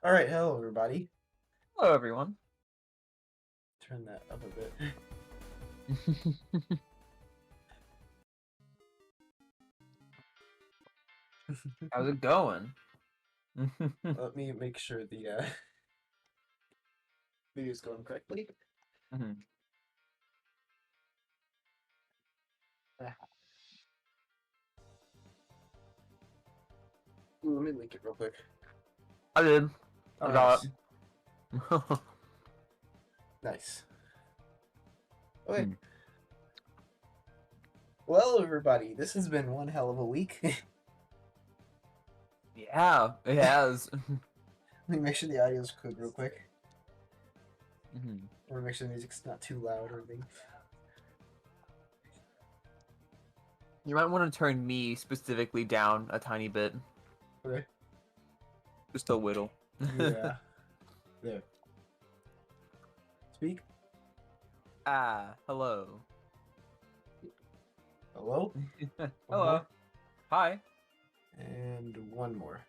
All right, hello everybody. Hello, everyone. Turn that up a bit. How's it going? Let me make sure the video is going correctly. Let me link it real quick. I did. Oh, I got nice. it. Nice. Okay. Well, everybody, this has been one hell of a week. Yeah, it has. Let me make sure the audio's good real quick. I want to make sure the music's not too loud or anything. You might want to turn me specifically down a tiny bit. Okay. Just a whittle. Yeah. There. Speak. Hello. Hello? Hello. More. Hi. And one more.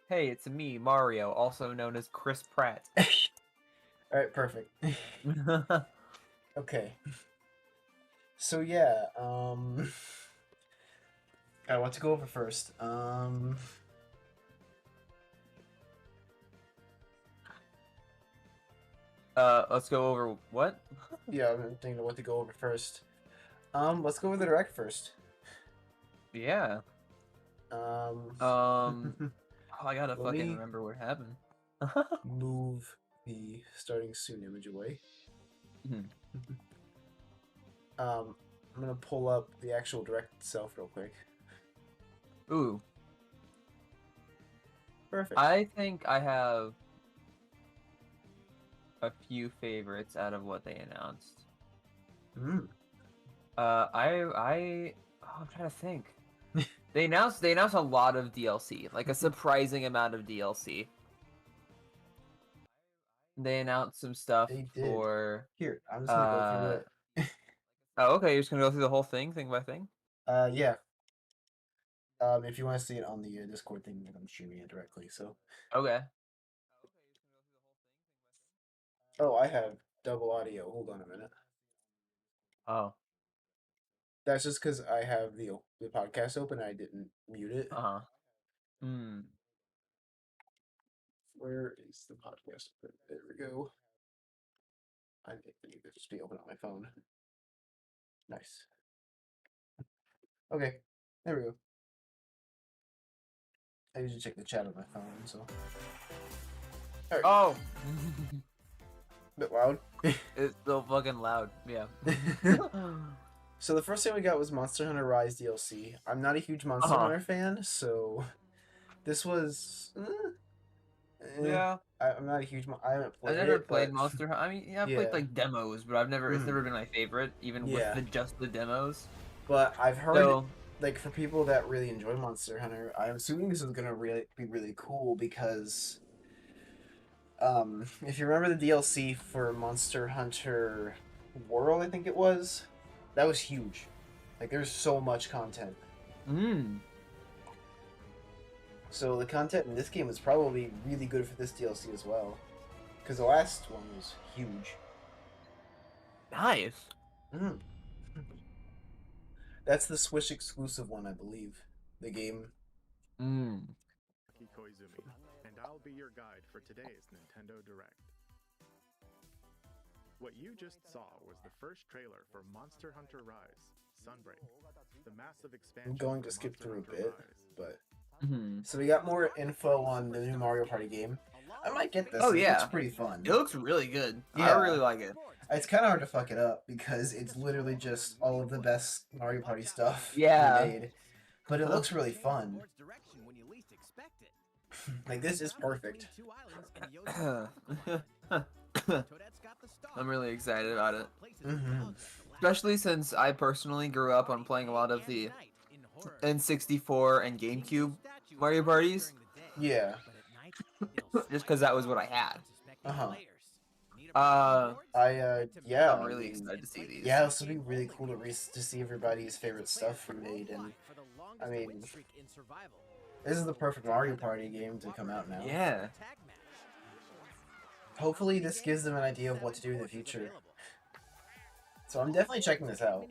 Hey, it's me, Mario, also known as Chris Pratt. Alright, perfect. Okay. So yeah, I want to go over first. Let's go over what? Yeah, I'm thinking of what to go over first. Let's go over the direct first. Yeah. Oh, I gotta Let fucking me remember what happened. move the starting soon image away. I'm gonna pull up the actual direct itself real quick. Ooh. Perfect. I think I have a few favorites out of what they announced. I'm trying to think. They announced a lot of DLC, like a surprising amount of DLC. They announced some stuff They did. for Here, I'm just gonna go through it. Oh, okay, you're just gonna go through the whole thing by thing? Yeah. If you want to see it on the Discord thing, I'm streaming it directly, so. Okay. Oh, I have double audio. Hold on a minute. Oh. That's just because I have the podcast open. I didn't mute it. Where is the podcast? There we go. I need to just be open on my phone. Nice. Okay, there we go. I usually check the chat on my phone, so. Right. Oh. Bit loud. It's so fucking loud. Yeah. So the first thing we got was Monster Hunter Rise DLC. I'm not a huge Monster Hunter fan, so this was. Yeah. I'm not a huge. I haven't played. I've never it, played but... Monster Hunter. I mean, yeah, I've played like demos, but I've never. It's never been my favorite, even with just the demos. But I've heard, like, for people that really enjoy Monster Hunter, I'm assuming this is gonna be really cool because, if you remember the DLC for Monster Hunter World, I think it was, that was huge. Like, there's so much content. So the content in this game is probably really good for this DLC as well, because the last one was huge. Nice. That's the Switch exclusive one, I believe. The game. Koizumi, and I'll be your guide for today's Nintendo Direct. What you just saw was the first trailer for Monster Hunter Rise: Sunbreak, the massive expansion. I'm going to skip through a bit, but Mm-hmm. So we got more info on the new Mario Party game. I might get this. Oh, It yeah. looks pretty fun. It looks really good. Yeah. I really like it. It's kind of hard to fuck it up because it's literally just all of the best Mario Party stuff made. But it looks really fun. Like, this is perfect. I'm really excited about it. Mm-hmm. Especially since I personally grew up on playing a lot of the N64 and GameCube Mario Parties. Yeah. Just because that was what I had. Yeah. I'm really excited to see these. Yeah, this would be really cool to see everybody's favorite stuff made, and I mean, This is the perfect Mario Party game to come out now. Yeah. Hopefully this gives them an idea of what to do in the future. So I'm definitely checking this out.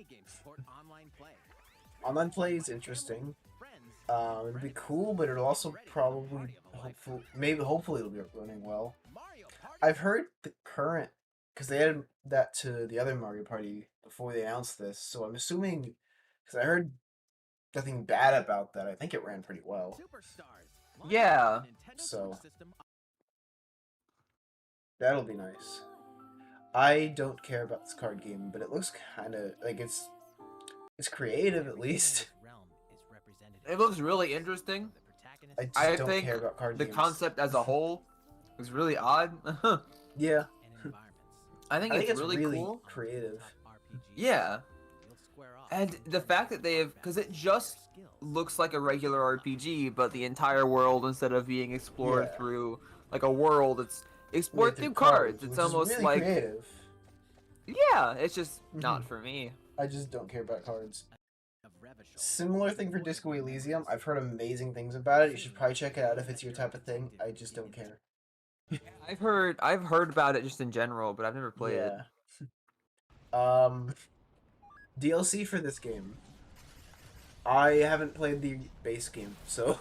Online play is interesting. It'll be cool, but it'll also probably, hopefully it'll be running well. I've heard the current, because they added that to the other Mario Party before they announced this, so I'm assuming, because I heard nothing bad about that. I think it ran pretty well. Yeah. So that'll be nice. I don't care about this card game, but it looks kind of like it's creative at least. It looks really interesting. I don't think care about card the games. concept as a whole is really odd. Yeah. I think it's really cool. Creative. Yeah. And the fact that they have, because it just looks like a regular RPG, but the entire world, instead of being explored through like a world, it's explored through cards. It's almost really like creative. Yeah, it's just not for me. I just don't care about cards. Similar thing for Disco Elysium. I've heard amazing things about it. You should probably check it out if it's your type of thing. I just don't care. I've heard about it just in general, but I've never played it. DLC for this game. I haven't played the base game, so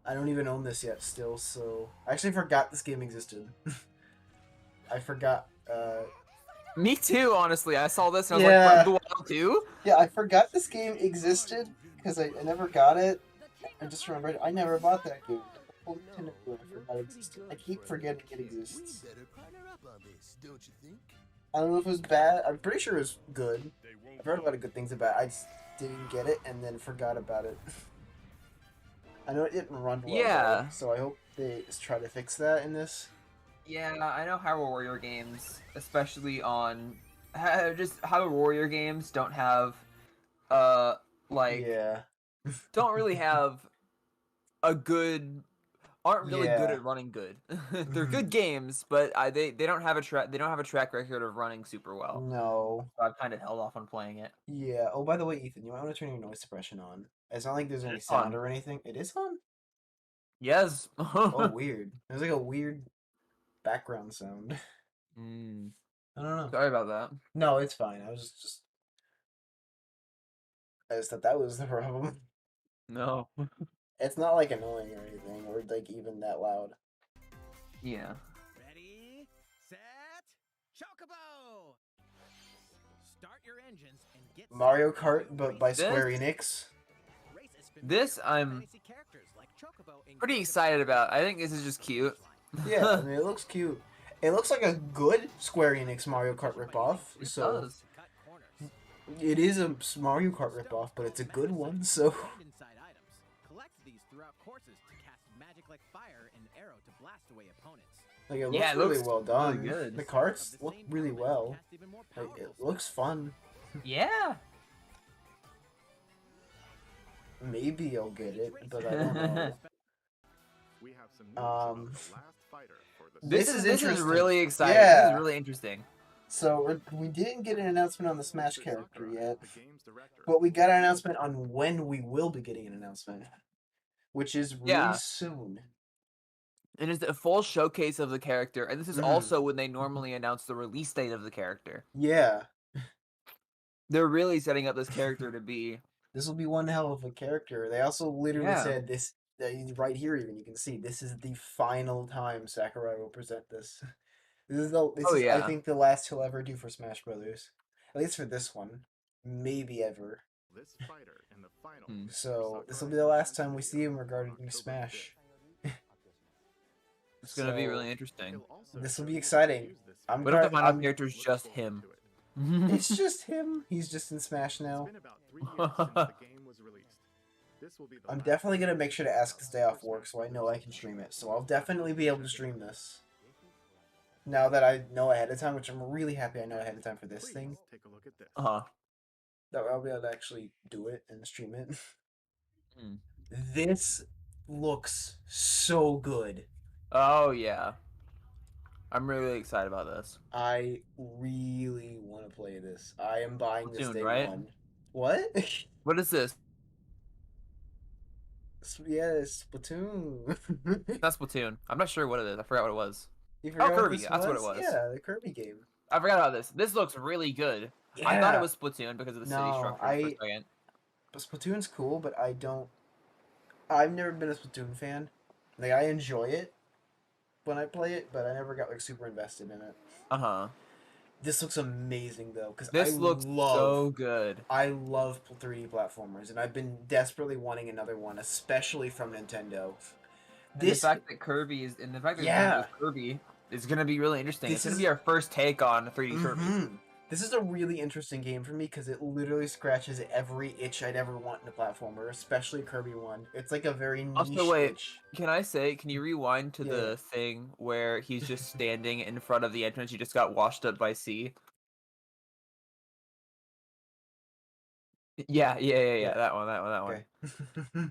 I don't even own this yet still, so I actually forgot this game existed. I forgot Me too, honestly. I saw this and I was Yeah. like, Breath of the Wild 2? Yeah, I forgot this game existed because I never got it. I just remembered I never bought that game. I forgot it existed. I keep forgetting it exists. I don't know if it was bad. I'm pretty sure it was good. I've heard a lot of good things about it. I just didn't get it and then forgot about it. I know it didn't run well, Yeah. though, so I hope they try to fix that in this. Yeah, I know Hyrule Warrior games, especially on just Hyrule Warrior games don't have like Yeah. don't really have aren't really good Yeah. at running good. They're good games, but they don't have a track record of running super well. No. So I've kind of held off on playing it. Yeah. Oh, by the way, Ethan, you might want to turn your noise suppression on. It's not like there's any It's sound on. or anything. It is on? Yes. Oh, weird. There's like a weird background sound. I don't know. Sorry about that. No, it's fine. I just thought that was the problem. No. It's not like annoying or anything, or like even that loud. Yeah. Ready, set, Chocobo! Start your engines and get Mario Kart, but by Square Enix. This I'm pretty excited about. I think this is just cute. Yeah, I mean, it looks cute. It looks like a good Square Enix Mario Kart ripoff. It So does. it is a Mario Kart ripoff, but it's a good one. So Collect these throughout courses to cast magic like fire and arrow to blast away opponents. like it looks Yeah, it really looks well done. really good. The carts look really well. Like, it looks fun. Yeah. Maybe I'll get it, but I don't know. We have some news about Um, the last fighter for the This is interesting. really exciting. Yeah. This is really interesting. So we didn't get an announcement on the Smash character yet, the game's director. but we got an announcement on when we will be getting an announcement, which is really Yeah. soon. And it's a full showcase of the character, and this is Mhm. also when they normally announce the release date of the character. Yeah, They're really setting up this character to be. this will be one hell of a character. They also literally Yeah. said this right here. Even you can see this is the final time Sakurai will present this. This is I yeah. think the last he'll ever do for Smash Brothers, at least for this one, maybe ever. This fighter in the final. Hmm. So this will be the last time we see him regarding Smash. It's gonna be So, really interesting. This will be exciting. I'm What if the final I'm- character is just him? It's just him. He's just in Smash now. It's been about 3 years since the game was released. This will be the I'm last definitely gonna fighter make sure to ask this day off work so I know I can stream it. So I'll definitely be able to stream this. Now that I know ahead of time, which I'm really happy I know ahead of time for this Please thing, take a look at this. that I'll be able to actually do it and stream it. Hmm. This looks so good. Oh yeah. I'm really excited about this. I really want to play this. I am buying this Soon, day right? one. What? What is this? Yeah, Splatoon. That's Splatoon. I'm not sure what it is. I forgot what it was. You Oh, forgot what Kirby. this That's what it was? was. Yeah, the Kirby game. I forgot about this. This looks really good. I thought it Yeah. was Splatoon because of the city No, structures for a second. Splatoon's cool, but I don't. I've never been a Splatoon fan. Like I enjoy it when I play it, but I never got like super invested in it. Uh-huh. This looks amazing though, because This looks so good. I love 3D platformers, and I've been desperately wanting another one, especially from Nintendo. And the This, fact that Kirby is, and the fact that it's gonna be yeah, with Kirby is gonna be really interesting. It's this gonna is. be our first take on 3D Kirby. This is a really interesting game for me because it literally scratches every itch I'd ever want in a platformer, especially Kirby one. It's like a very Also, niche wait, itch. can you rewind to Yeah. the thing where he's just standing in front of the entrance you just got washed up by sea? Yeah. Yeah. That one. Okay.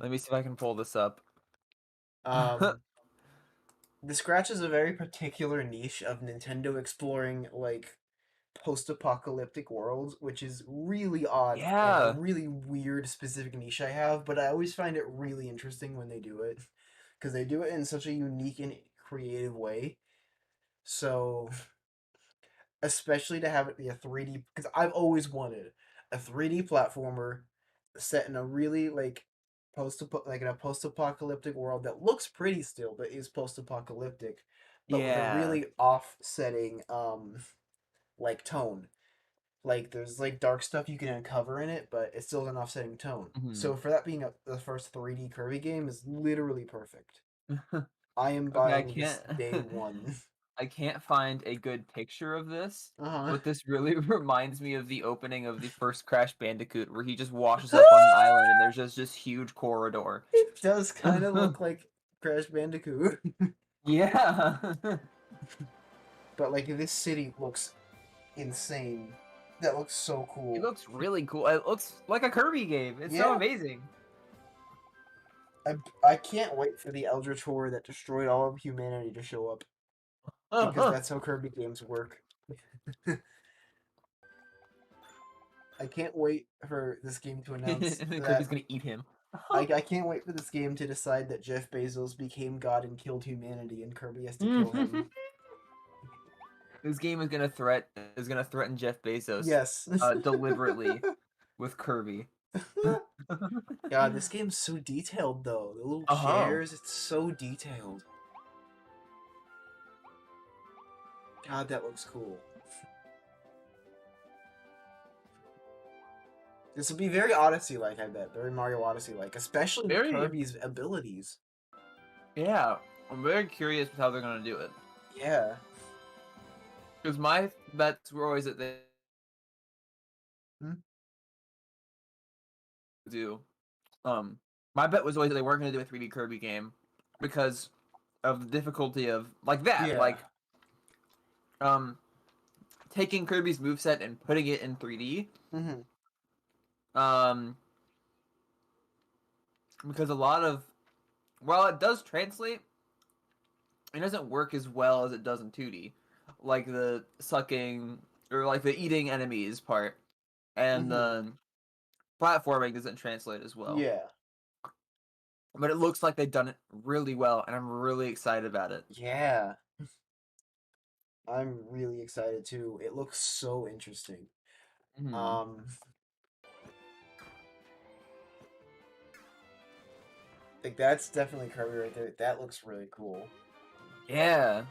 Let me see if I can pull this up. um, the Scratch is a very particular niche of Nintendo exploring like post-apocalyptic worlds, which is really odd and a Yeah. really weird specific niche I have, but I always find it really interesting when they do it because they do it in such a unique and creative way. So, especially to have it be a 3D, because I've always wanted a 3D platformer set in a really like in a post-apocalyptic world that looks pretty still but is post-apocalyptic, but with a Yeah. really offsetting like tone. Like there's like dark stuff you can uncover in it, but it's still an offsetting tone. Mhm. So for that being the first 3D Kirby game is literally perfect. I am Okay, I buying can't this day one. I can't find a good picture of this, Uh-huh. but this really reminds me of the opening of the first Crash Bandicoot where he just washes up on an island and there's just this huge corridor. It does kind of look like Crash Bandicoot. Yeah. But like this city looks insane. That looks so It cool. looks really cool. It looks like a Kirby game. It's so Yeah. amazing. I can't wait for the Eldritch Horror that destroyed all of humanity to show up. Because that's how Kirby games work. I can't wait for this game to announce And then that Kirby's gonna eat him. I can't wait for this game to decide that Jeff Bezos became God and killed humanity and Kirby has to kill him. This game is gonna threaten Jeff Bezos Yes. deliberately with Kirby. God, this game's so detailed though. The little Uh-huh. chairs, it's so detailed. God, that looks cool. This will be very Odyssey-like, I bet. Very Mario Odyssey-like, especially with Very Kirby's abilities. Yeah. I'm very curious with how they're gonna do it. Yeah. Because my bets were always that they Hmm? do. My bet was always that they weren't gonna do a 3D Kirby game because of the difficulty of like that, Yeah. like taking Kirby's moveset and putting it in 3D. Mm-hmm. Because a lot of while it does translate, it doesn't work as well as it does in 2D. Like the sucking or like the eating enemies part. And the platforming doesn't translate as well. Yeah. But it looks like they've done it really well, and I'm really excited about it. Yeah. I'm really excited too. It looks so interesting. Mhm. Like that's definitely Kirby right there. That looks really cool. Yeah.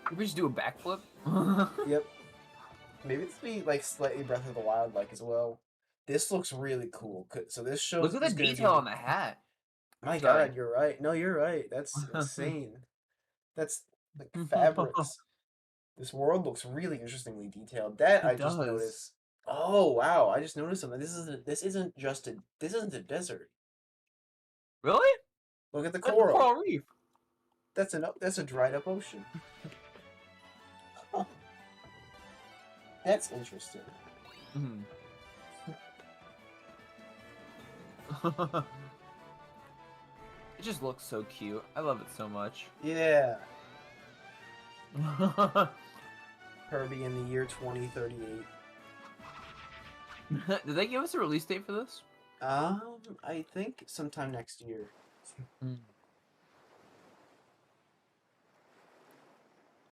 Maybe we should do a backflip. Yep. Maybe it's be like slightly Breath of the Wild like as well. This looks really cool. So this shows Look at the is going to detail be. on the hat. My Sorry. God, you're right. No, you're right. That's insane. That's like fabrics. This world looks really interestingly detailed. That I It just does. noticed. Oh wow! I just noticed something. This isn't a desert. Really? Look at the That's a coral. coral reef. That's a dried up ocean. That's interesting. Mhm. It just looks so cute. I love it so much. Yeah. Kirby in the year 2038. Did they give us a release date for this? I think sometime next year.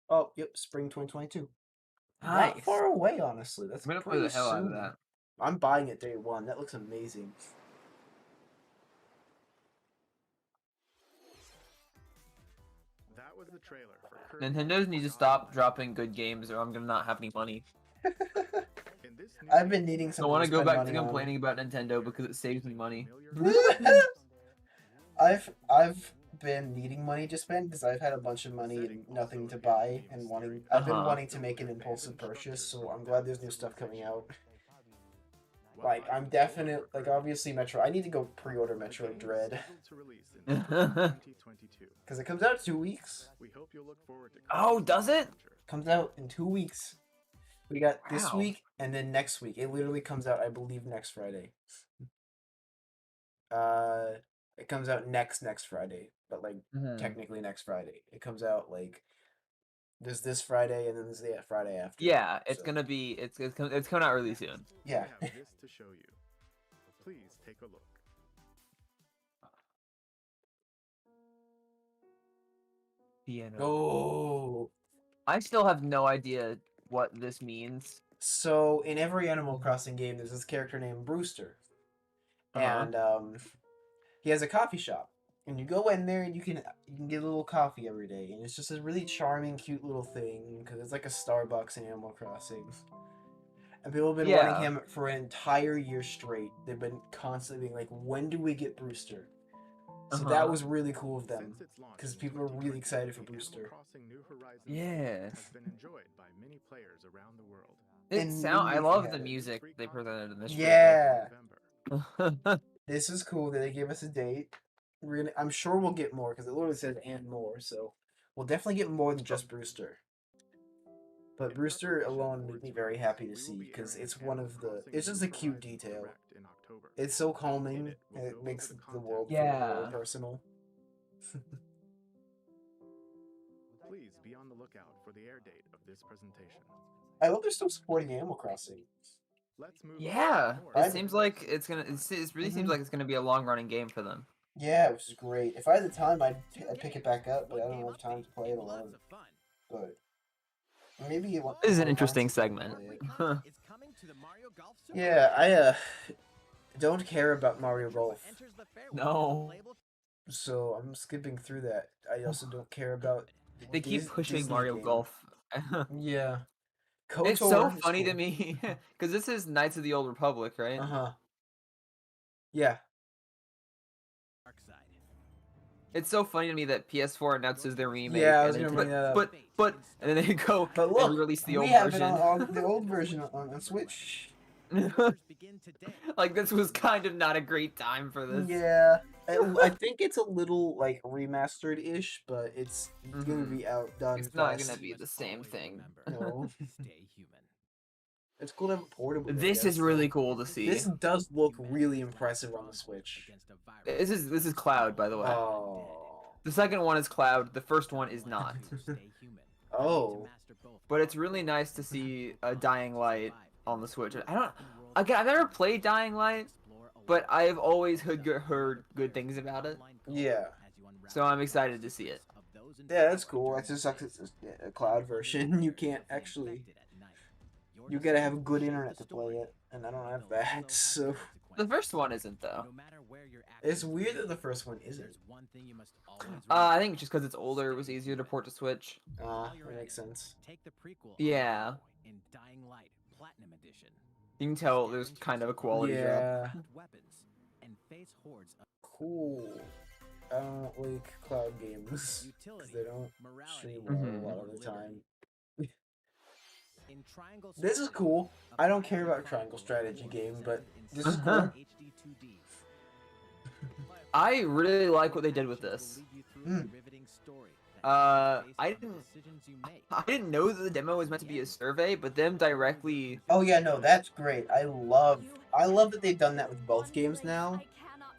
Oh, yep, spring 2022. Nice. Not far away, honestly. That's I'm gonna play pretty the hell out of soon. that. I'm buying it day one. That looks amazing. That was the trailer for Kirby Nintendo needs to stop dropping good games, or I'm gonna not have any money. In this new I've been game, needing I something want to to go spend back to money on. complaining about Nintendo because it saves me money. familiar I've been needing money to spend because I've had a bunch of money and nothing to buy and I've been wanting to make an impulsive purchase, so I'm glad there's new stuff coming out. Like I'm definite like obviously Metro. I need to go pre-order Metro Dread because it comes out in 2 weeks. We hope you'll look forward to Oh, does it? Comes out in 2 weeks. We got this Wow. week and then next week. It literally comes out, I believe, next Friday. It comes out next Friday, but like technically next Friday. It comes out like there's this Friday and then there's the Friday after. Yeah, it's so. gonna be it's coming out really soon. Yeah. We have this to show you. Please take a look. Piano. Oh. I still have no idea what this means. So in every Animal Crossing game, there's this character named Brewster, and he has a coffee shop, and you go in there and you can get a little coffee every day, and it's just a really charming, cute little thing because it's like a Starbucks in Animal Crossing. And people have been wanting him for an entire year straight. They've been constantly being like, when do we get Brewster? So that was really cool of them, because people are really excited for Brewster. Yeah. Has been enjoyed by many players around the world. I love the music they presented in this Yeah. trailer. This is cool that they gave us a date. I'm sure we'll get more, because it literally says and more, so we'll definitely get more than just Brewster. But Brewster alone made me very happy to see, because it's it's just a cute detail. It's so calming, and it makes the world feel more personal. Please be on the lookout for the air date of this presentation. I love they're still supporting Animal Crossing. Let's move Yeah, on. it seems like it's gonna. It really seems like it's gonna be a long-running game for them. Yeah, which is great. If I had the time, I'd pick it back up, but I don't have time to play it alone. But maybe it This is an interesting segment. Yeah, I don't care about Mario Golf. No. So I'm skipping through that. I also don't care about. They keep pushing Disney Mario game. Golf. Yeah. It's so KOTOR is funny to cool. me because this is Knights of the Old Republic, right? Yeah. It's so funny to me that PS4 announces their remake. Yeah, I was and gonna then, bring that up. But and then they go But look, and release the we old have version. it on the old version on Switch. Like this was kind of not a great time for this. Yeah. I think it's a little like remastered-ish, but it's gonna be outdone. It's not gonna be the same thing. No. It's cool to have it portable. This is really cool to see. This does look really impressive on the Switch. This is Cloud, by the way. Oh. The second one is Cloud. The first one is not. Oh. But it's really nice to see a Dying Light on the Switch. I've never played Dying Light, but I've always heard good things about it. Yeah. So I'm excited to see it. Yeah, that's cool. It just sucks it's a cloud version. You can't actually. You gotta have good internet to play it, and I don't have that, so. The first one isn't, though. It's weird that the first one isn't. I think just because it's older, it was easier to port to Switch. That makes sense. Yeah. You can tell there's kind of a quality drop. Cool. I don't like cloud games because they don't stream well a lot of the time. This is cool. I don't care about a triangle strategy game, but this is cool. I really like what they did with this. I didn't know that the demo was meant to be a survey, but them directly. Oh yeah, no, that's great. I love that they've done that with both games now,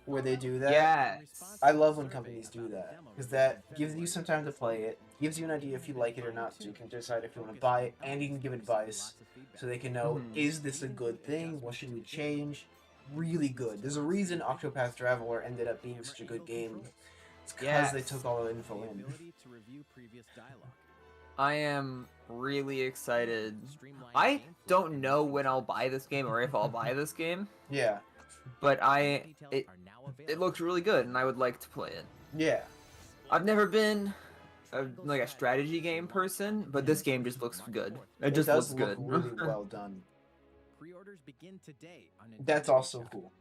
where they do that. Yes. I love when companies do that because that gives you some time to play it, gives you an idea if you like it or not, so you can decide if you want to buy it, and you can give advice. so they can know, is this a good thing? What should we change? Really good. There's a reason Octopath Traveler ended up being such a good game. It's because they took all the info in. I am really excited. I don't know when I'll buy this game or if I'll buy this game. Yeah. But it looks really good, and I would like to play it. Yeah. I've never been like a strategy game person, but this game just looks good. It just looks good. Really well done. Pre-orders begin today on That's also cool.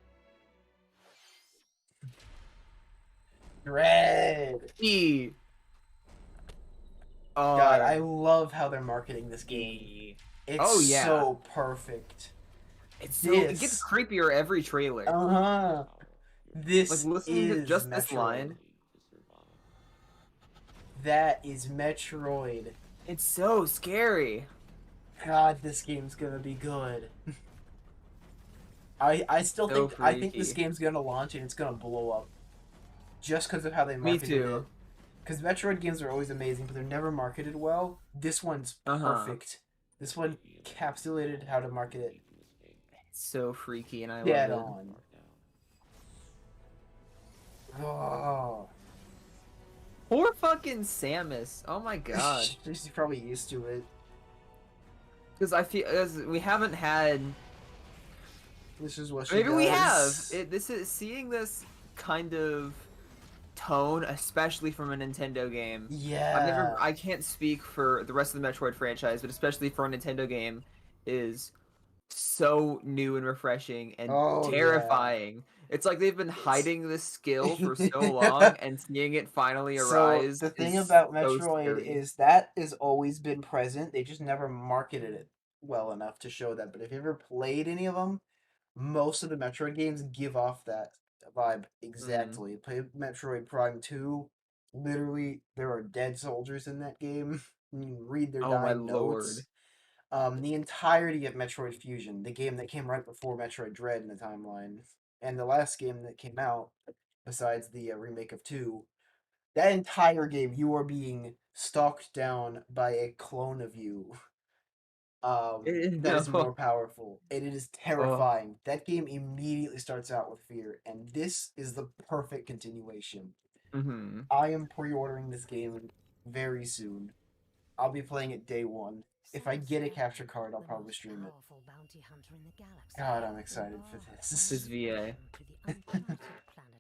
Dread. God, I love how they're marketing this game. It's so perfect. It gets creepier every trailer. This like, listening is to just Metroid. this line. That is Metroid. It's so scary. God, this game's gonna be good. I still think I think this game's gonna launch and it's gonna blow up. Just because of how they marketed it. Me too. Because Metroid games are always amazing, but they're never marketed well. This one's perfect. This one encapsulated how to market it. It's so freaky, and I love it. On. Oh. Poor fucking Samus. Oh my god. She's probably used to it. Because I feel we haven't had. This is what she Maybe does. we have. This is seeing this kind of tone, especially from a Nintendo game. Yeah. I can't speak for the rest of the Metroid franchise, but especially for a Nintendo game, is so new and refreshing and terrifying. Yeah. It's like they've been hiding this skill for so long, and seeing it finally arise. So the thing about Metroid is that has always been present. They just never marketed it well enough to show that. But if you ever played any of them, most of the Metroid games give off that vibe exactly. Play Metroid Prime 2. Literally, there are dead soldiers in that game. You can read their dying notes. The entirety of Metroid Fusion, the game that came right before Metroid Dread in the timeline, and the last game that came out, besides the remake of 2, that entire game, you are being stalked down by a clone of you. That is more powerful. And it is terrifying. That game immediately starts out with fear, and this is the perfect continuation. I am pre-ordering this game very soon. I'll be playing it day one. If I get a capture card, I'll probably stream it. God, I'm excited for this. This VA.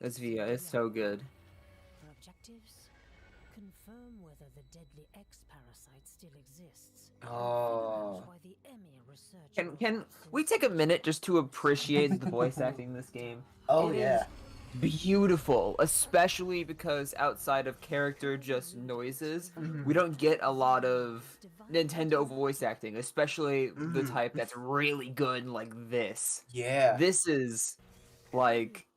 This VA is so good. For objectives, confirm whether the deadly X parasite still exists. Oh. Can we take a minute just to appreciate the voice acting in this game? Oh, yeah. Beautiful, especially because outside of character just noises, we don't get a lot of Nintendo voice acting, especially the type that's really good like this. Yeah. This is like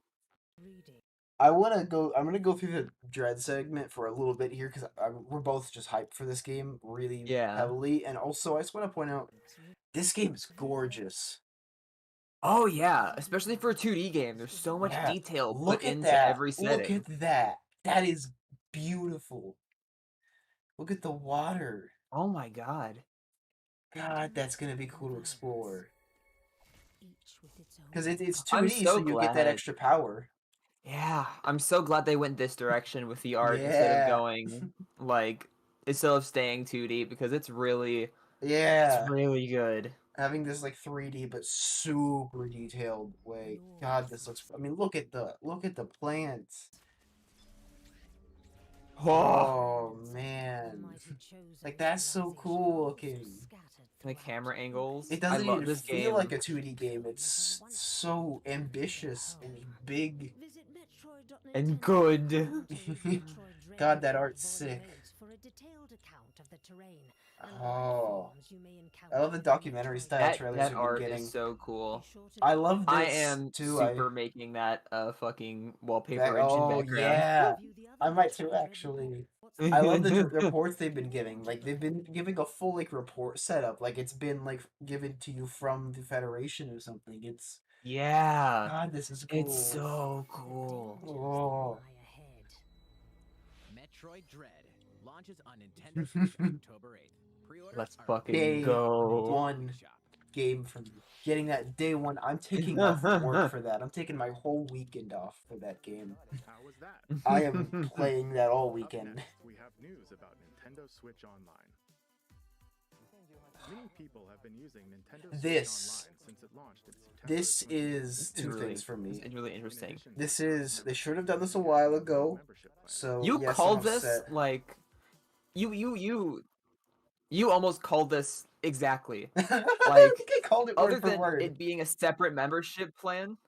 I'm gonna go through the Dread segment for a little bit here because we're both just hyped for this game really heavily, and also I just want to point out this game is gorgeous. Oh yeah, especially for a 2D game. There's so much detail put into every setting. Look at that. That is beautiful. Look at the water. Oh my god. God, that's gonna be cool to explore. Because it's 2D, so you get that extra power. Yeah, I'm so glad they went this direction with the art instead of staying 2D, because it's really it's really good. Having this like 3D but super detailed way. God, this looks. I mean, look at the plants. Oh man, like that's so cool looking. The camera angles. It doesn't even feel like a 2D game. It's so ambitious and big and good. God, that art's sick. Oh, I love the documentary style trailers that we've art been getting. Is so cool. I love this. I am too. super making that fucking wallpaper engine background. Yeah, I might too actually. I love the reports they've been giving. Like they've been giving a full like report setup. Like it's been like given to you from the Federation or something. It's God, this is cool. It's so cool. Oh. Metroid Dread launches on Nintendo Switch October 8th. Let's fucking go. Day 1. game for me. Getting that day one, I'm taking off work for that. I'm taking my whole weekend off for that game. How was that? I am playing that all Up weekend. next, we have news about Nintendo Switch Online. Many people have been using Nintendo Switch This. Online since it launched in September. This is two really, things for me. It's really interesting. This is they should have done this a while ago. So You yes, called I'm this upset. like you almost called this exactly. I think I called it Other word for than word. it being a separate membership plan.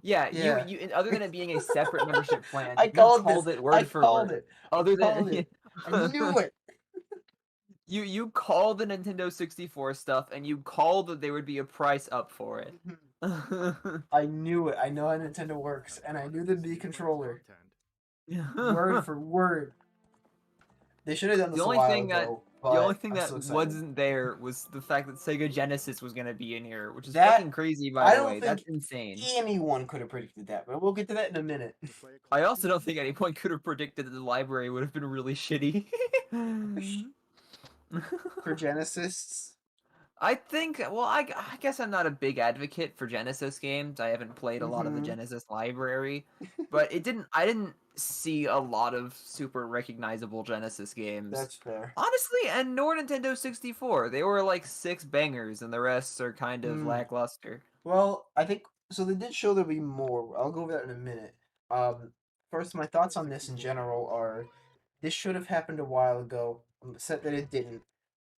Yeah, Yeah. other than it being a separate membership plan, I you called called this. it I word for called word. it. Other I called than it. I knew it. you called the Nintendo 64 stuff and you called that there would be a price up for it. I knew it. I know how Nintendo works, and I knew there'd be a controller. Word for word. They should have done this The a only while thing that ago, the only but thing I'm that so excited. wasn't there was the fact that Sega Genesis was gonna be in here, which is That- fucking crazy, by I the don't way. think That's insane. anyone could have predicted that, but we'll get to that in a minute. I also don't think anyone could have predicted that the library would have been really shitty. For Genesis, I think, well, I guess I'm not a big advocate for Genesis games. I haven't played a lot of the Mhm. Genesis library, but I didn't see a lot of super recognizable Genesis games. that's fair. Honestly, and nor Nintendo 64. They were like 6 bangers, and the rest are kind of Mm. lackluster. Well, I think so. They did show there'll be more. I'll go over that in a minute. First, my thoughts on this in general are: this should have happened a while ago. I'm upset that it didn't,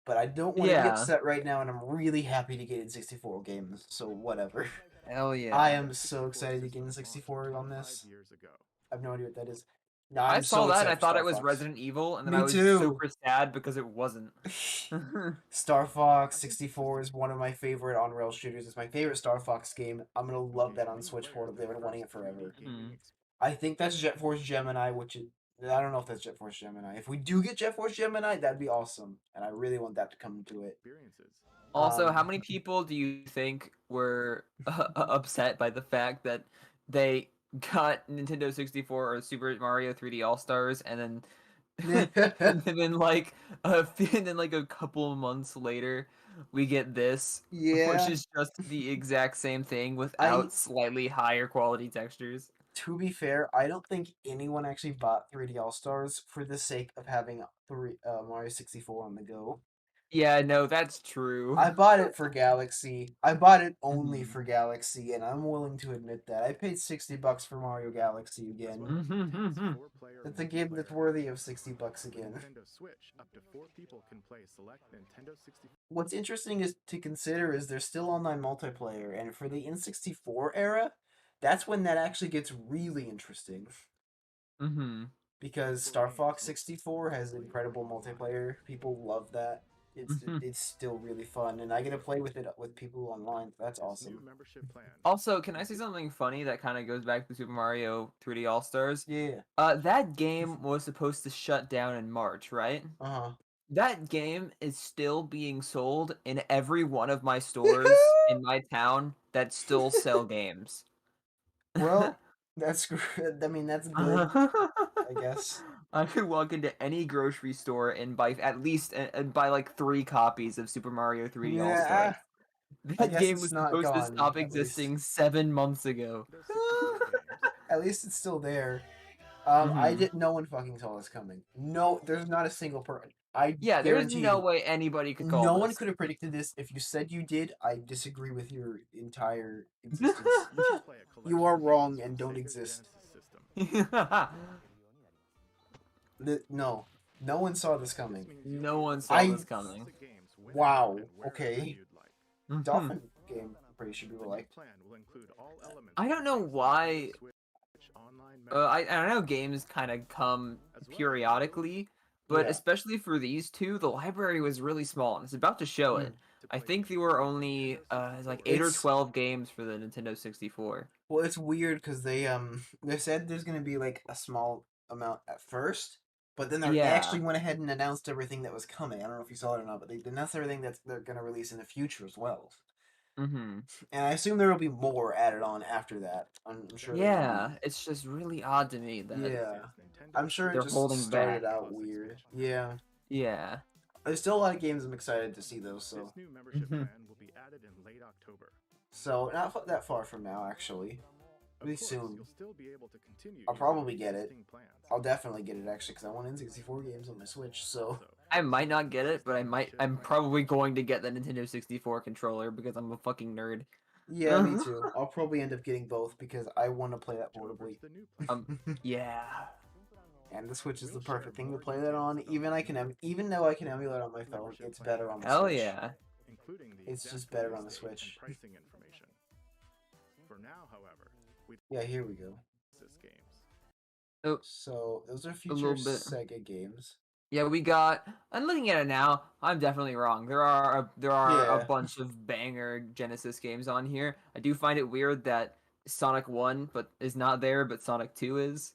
but I don't want to be Yeah. upset right now, and I'm really happy to get in 64 games. So whatever. Hell yeah. I am so excited to get in 64 on this. I have no idea what that is. No, I I'm saw so that and excited I for thought Star it was Fox. Resident Evil, and then Me I was too. super sad because it wasn't. Star Fox 64 is one of my favorite on-rail shooters. It's my favorite Star Fox game. I'm gonna love that on Switch Portal. They've been wanting it forever. I think that's Jet Force Gemini, which is, I don't know if that's Jet Force Gemini. If we do get Jet Force Gemini, that'd be awesome, and I really want that to come to it. Also, how many people do you think were upset by the fact that they got Nintendo 64 or Super Mario 3D All Stars, and then and then like and then like a couple of months later, we get this, which Yeah, is just the exact same thing without I slightly higher quality textures. to be fair, I don't think anyone actually bought 3D All Stars for the sake of having Mario 64 on the go. Yeah, no, that's true. I bought it for Galaxy. I bought it only Mhm. for Galaxy, and I'm willing to admit that. I paid $60 for Mario Galaxy again. That's a game that's worthy of $60 again. Nintendo Switch, up to 4 people can play select Nintendo 64. What's interesting is to consider is there's still online multiplayer, and for the N64 era, that's when that actually gets really interesting. Because Star Fox 64 has incredible multiplayer. People love that. It's still really fun, and I get to play with it with people online. So that's awesome. Also, can I say something funny that kind of goes back to Super Mario 3D All Stars? Yeah. That game was supposed to shut down in March, right? Uh-huh. That game is still being sold in every one of my stores in my town that still sell games. Well, that's good. I mean, that's good, I guess. I could walk into any grocery store and buy at least and buy like 3 copies of Super Mario 3D All Stars. I That guess game it's was not supposed to gone, stop at existing 7 months ago. At least it's still there. Mhm. No one fucking saw this coming. No, there's not a single person. I Yeah, there's guarantee no you, way anybody could call no one this. could have predicted this. If you said you did, I disagree with your entire existence. You are wrong and don't exist. No, no one saw this coming. No one saw this coming. Wow. Okay. Mhm. Dolphin game, I'm pretty sure people like. I don't know why. I know games kind of come periodically, but Yeah. especially for these two, the library was really small, and it's about to show it. I think there were only like 8 or It's- 12 games for the Nintendo 64. Well, it's weird because they said there's gonna be like a small amount at first, but then they Yeah. actually went ahead and announced everything that was coming. I don't know if you saw it or not, but they announced everything that they're gonna release in the future as well. Mm-hmm. And I assume there will be more added on after that. I'm sure. there will Yeah, it's just really odd to me be. that Yeah. I'm sure it they're just holding started back. out weird. Yeah. Yeah. There's still a lot of games I'm excited to see though. So. added in late October. So not that far from now, actually. Of Really course, soon. you'll still be able to continue I'll using probably get it. existing plans. I'll definitely get it actually because I want N64 games on my Switch. So Also, I might not get it, but I might. Ship I'm by probably October. going to get the Nintendo 64 controller because I'm a fucking nerd. yeah, me too. I'll probably end up getting both because I want to play that Switch over portably. to the new plan. Yeah. And the Switch is the We'll share perfect thing to more play that on. details about Even though I can emulate on my phone, membership it's plan better on the Hell Switch. yeah. including the It's exact just better on release the date and Switch. pricing information. For now, however, we Yeah, here we go. this games. Oh, So those are a future little bit. Sega games. Yeah, we got. I'm looking at it now. I'm definitely wrong. There are a Yeah. bunch of banger Genesis games on here. I do find it weird that Sonic 1 but is not there, but Sonic 2 is.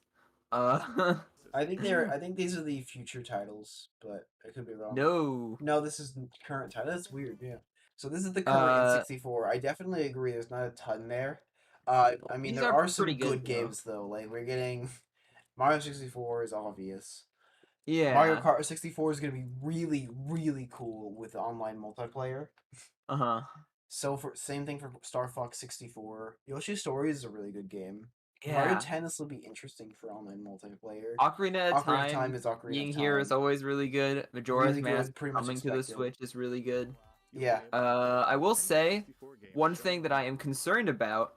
I think these are the future titles, but I could be wrong. No. No, this is the current title. That's weird. Yeah. So this is the current Uh, N64. I definitely agree. There's not a ton there. I mean, these there are are pretty some good good though. games though. Like we're getting Mario 64 is obvious. Mario Yeah. Kart 64 is gonna be really, really cool with online multiplayer. Uh-huh. So for same thing for Star Fox 64. Yoshi's Story is a really good game. Mario Yeah. Tennis will be interesting for online multiplayer. Ocarina of Ocarina of Time Time is Ocarina of being here is Time. always really good. Majora's Really Mask good, pretty much coming to the expected. Switch is really good. You'll be Yeah. able to play I will Nintendo say 64 games one shown thing that I am concerned about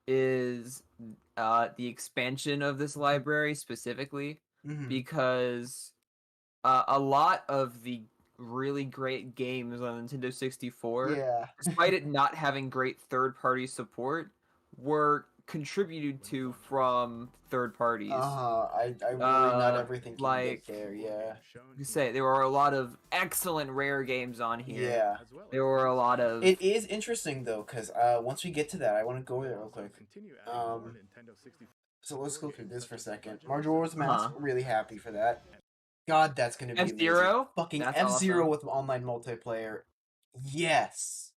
is the expansion of this library specifically Mm-hmm. because a lot of the really great games on Nintendo 64, Yeah. despite it not having great third-party support, were contributed to from third parties. I worry not Uh, everything can get like there. Yeah. you say, there were a lot of excellent rare games on here. Yeah. as well as There were a lot of It is interesting though, because once we get to that, I want to go there real quick. Continue adding more Um, Nintendo 64 So let's go through games this such for a as the second. Legend of Majora's Zelda Mask, uh-huh. really happy for that. God, that's gonna be amazing. F-Zero. Fucking That's F-Zero awesome. with online multiplayer. Yes.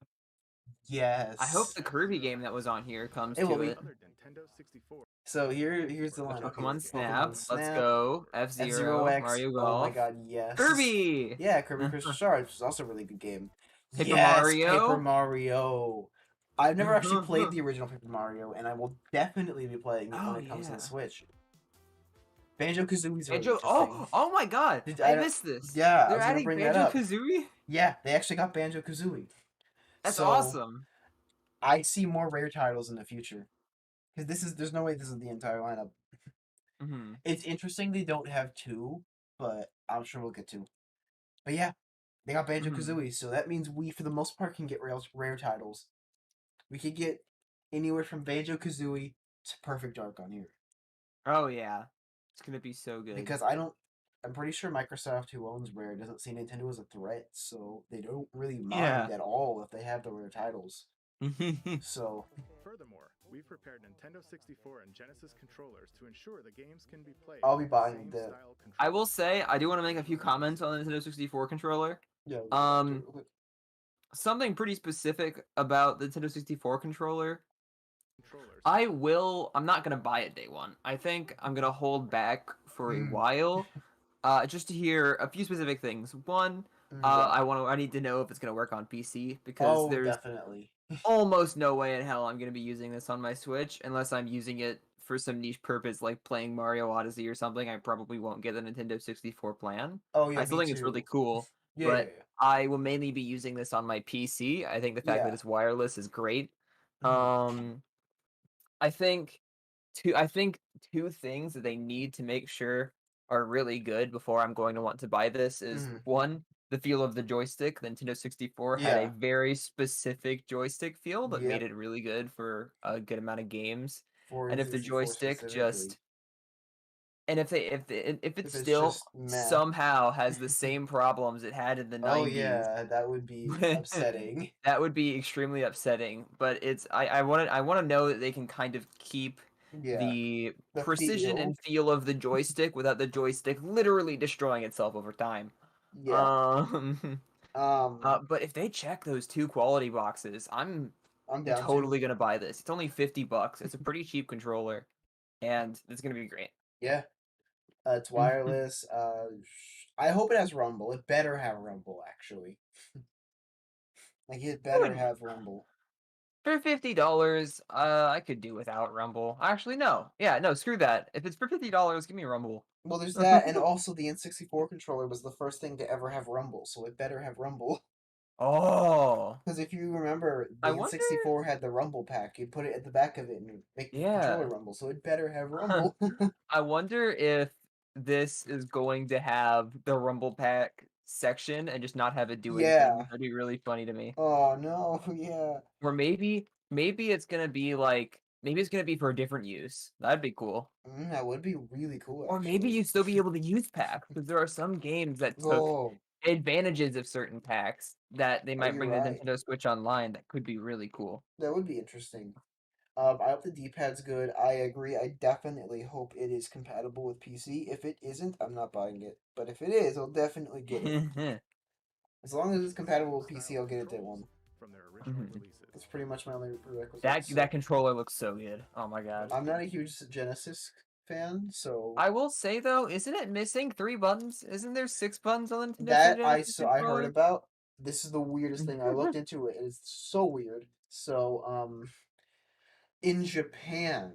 Yes. I hope the Kirby game that was on here comes It will to be. it. other Nintendo 64 So here's the lineup here. Pokemon Snap. Pokemon Let's Snap, go. F-Zero F-Zero. X. Mario Oh my Golf. god, yes. Kirby. Yeah, Kirby Crystal Shards, which is also a really good game. Paper Yes, Paper Mario. Mario. I've never actually played the original Paper Mario, and I will definitely be playing it Oh, when it comes to yeah. the Switch. Banjo-Kazooie's really Banjo. interesting. Oh my God! I missed this. Yeah, I They're was gonna adding bring that up. Banjo-Kazooie. Yeah, they actually got Banjo-Kazooie. That's So, awesome. I see more rare titles in the future. Because there's no way this is the entire lineup. Hmm. It's interesting they don't have two, but I'm sure we'll get two. But yeah, they got Banjo-Kazooie, so that means we, for the most part, can get rare titles. We could get anywhere from Banjo-Kazooie to Perfect Dark on here. Oh yeah, it's gonna be so good. Because I'm pretty sure Microsoft, who owns Rare, doesn't see Nintendo as a threat, so they don't really mind at all if they have the rare titles. So Furthermore, we've prepared Nintendo 64 and Genesis controllers to ensure the games can be played. I'll be with buying same the- style I will controls. say I do want to make a few comments on the Nintendo 64 controller. yeah. Something pretty specific about the Nintendo 64 controller. Controllers. I'm not gonna buy it day one. I think I'm gonna hold back for a Mm. while, just to hear a few specific things. One, Yeah. I need to know if it's gonna work on PC because Oh, there's definitely. almost no way in hell I'm gonna be using this on my Switch unless I'm using it for some niche purpose like playing Mario Odyssey or something. I probably won't get the Nintendo 64 plan. Oh yeah, I still me think it's really too. cool, Yeah, but I will mainly be using this on my PC. I think the fact that Yeah. it's wireless is great. Mhm. I think two things that they need to make sure are really good before I'm going to want to buy this is Mhm. one, the feel of the joystick. The Nintendo 64 had a Yeah. very specific joystick feel that made Yep. it really good for a good amount of games. For And if the 64 joystick specifically. just and if it If it's still just meh. somehow has the same problems it had in the Oh 90s, yeah, that would be upsetting. that would be extremely upsetting. But I want to know that they can kind of keep Yeah. the The precision feel. and feel of the joystick without the joystick literally destroying itself over time. Yeah. But if they check those two quality boxes, I'm I'm down totally gonna buy this. It's only $50. It's a pretty cheap controller, and it's gonna be great. Yeah. It's wireless. I hope it has Rumble. It better have Rumble, actually. Like it better have Rumble. For $50, I could do without Rumble. Actually, no. Yeah, no, screw that. If it's for $50, give me Rumble. Well, there's that, and also the N64 controller was the first thing to ever have Rumble, so it better have Rumble. Oh, Because if you remember, I the wonder. N64 had the Rumble pack. You put it at the back of it and make the controller Yeah. rumble, so it better have Rumble. I wonder if this is going to have the Rumble Pack section and just not have it do anything. Yeah. That'd be really funny to me. Oh no, yeah. Or maybe it's gonna be like maybe it's gonna be for a different use. That'd be cool. That would be really cool, Or maybe actually. you'd still be able to use packs because there are some games that took Oh, advantages of certain packs that they oh, might you're bring to right. Nintendo Switch Online that could be really cool. That would be interesting. I hope the D-pad's good. I agree. I definitely hope it is compatible with PC. If it isn't, I'm not buying it. But if it is, I'll definitely get it. As long as it's compatible with PC, I'll get it day one. From their original releases. That's pretty much my only prerequisite. That controller looks so good. Oh my god. I'm not a huge Genesis fan, so I will say though, isn't it missing 3 buttons? Isn't there 6 buttons on the Nintendo that Genesis I heard controller? about. This is the weirdest thing. I looked into it, and it's so weird. So, in Japan,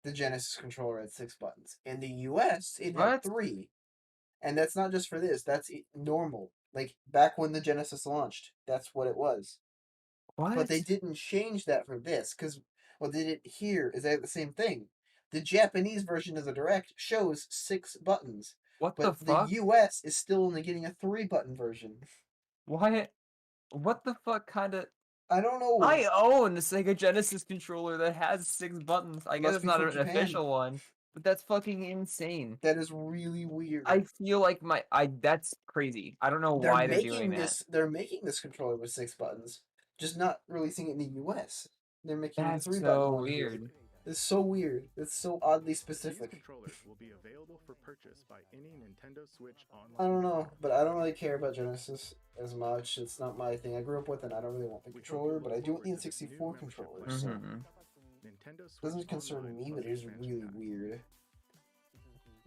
the Genesis controller had 6 buttons. In the US, it had What? 3. And that's not just for this, that's normal. Like, back when the Genesis launched, that's what it was. But they What? didn't change that for this, because what they did here is they have the same thing. The Japanese version of the Direct shows 6 buttons, What the but the fuck? US is still only getting a 3 button version. Why? What the fuck kind of? I don't know. I own the Sega Genesis controller that has 6 buttons. I guess Must it's be not from an Japan. official one, but that's fucking insane. That is really weird. I feel like that's crazy. I don't know why they're doing that. They're making this controller with 6 buttons, just not releasing it in the US. They're making the That's 3 button so one here. weird. It's so weird. It's so oddly These specific. controllers will be available for purchase by any Nintendo Switch online. I don't know, but I don't really care about Genesis as much. It's not my thing. I grew up with it, and I don't really want the controller, but I do want the N64 controller, so Nintendo Switch it doesn't concern Online me, plus but it is expansion really pack. weird.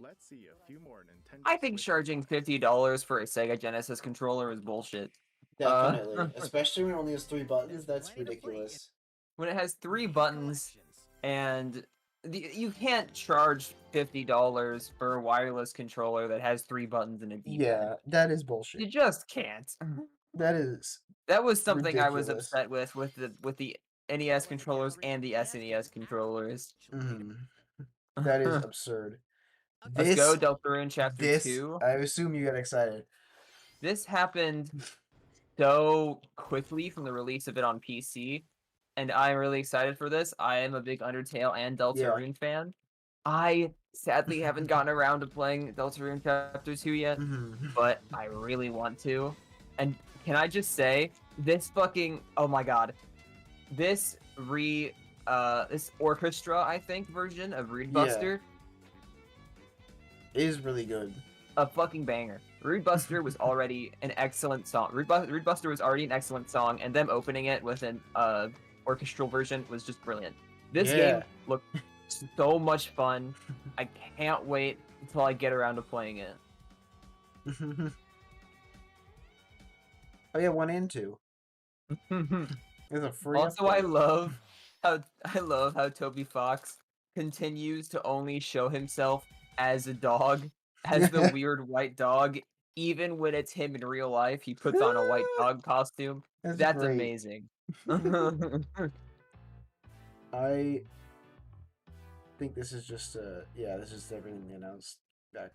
Let's see a few more Nintendo I think Switch charging $50 for a Sega Genesis controller is bullshit. Definitely. Especially when it only has 3 buttons, that's ridiculous. When it has 3 buttons and you can't charge $50 for a wireless controller that has 3 buttons and a D-pad. Yeah, that is You bullshit. just can't. That is That was something I was ridiculous. upset with the NES controllers and the SNES controllers. That is absurd. Let's go, Deltarune Chapter 2. I assume you got excited. This happened so quickly from the release of it on PC, and I'm really excited for this. I am a big Undertale and Deltarune fan. I sadly haven't gotten around to playing Deltarune Chapter 2 yet, but I really want to. And can I just say, this fucking, oh my god, this this orchestra, I think, version of Reed Buster, It is really good. a fucking banger. Rude Buster was already an excellent song. Rude Buster was already an excellent song, and them opening it with an orchestral version was just brilliant. This game looked so much fun. I can't wait until I get around to playing it. Oh yeah, 1 and 2. There's a free. Also, I love how Toby Fox continues to only show himself as a dog, as the weird white dog, even when it's him in real life. He puts on a white dog costume. That's great. amazing. I think this is just this is everything they announced back.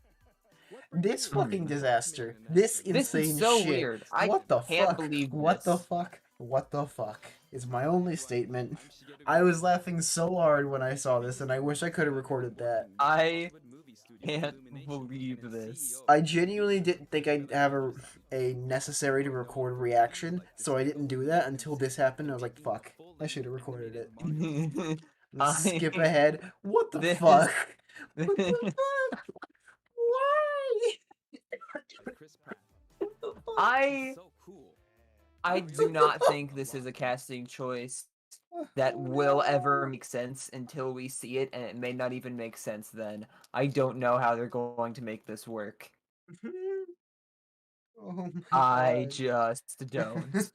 This fucking disaster. This insane is so shit. weird. I What the can't fuck? believe What the this. fuck? What the fuck is my only statement. I was laughing so hard when I saw this, and I wish I could have recorded that. I can't believe this. I genuinely didn't think I'd have a necessary to record reaction, so I didn't do that until this happened. I was like, fuck, I should have recorded it. Skip ahead. What the fuck? What the fuck? Why? I do not think this is a casting choice that will ever make sense until we see it, and it may not even make sense then. I don't know how they're going to make this work. Oh my I God. just don't.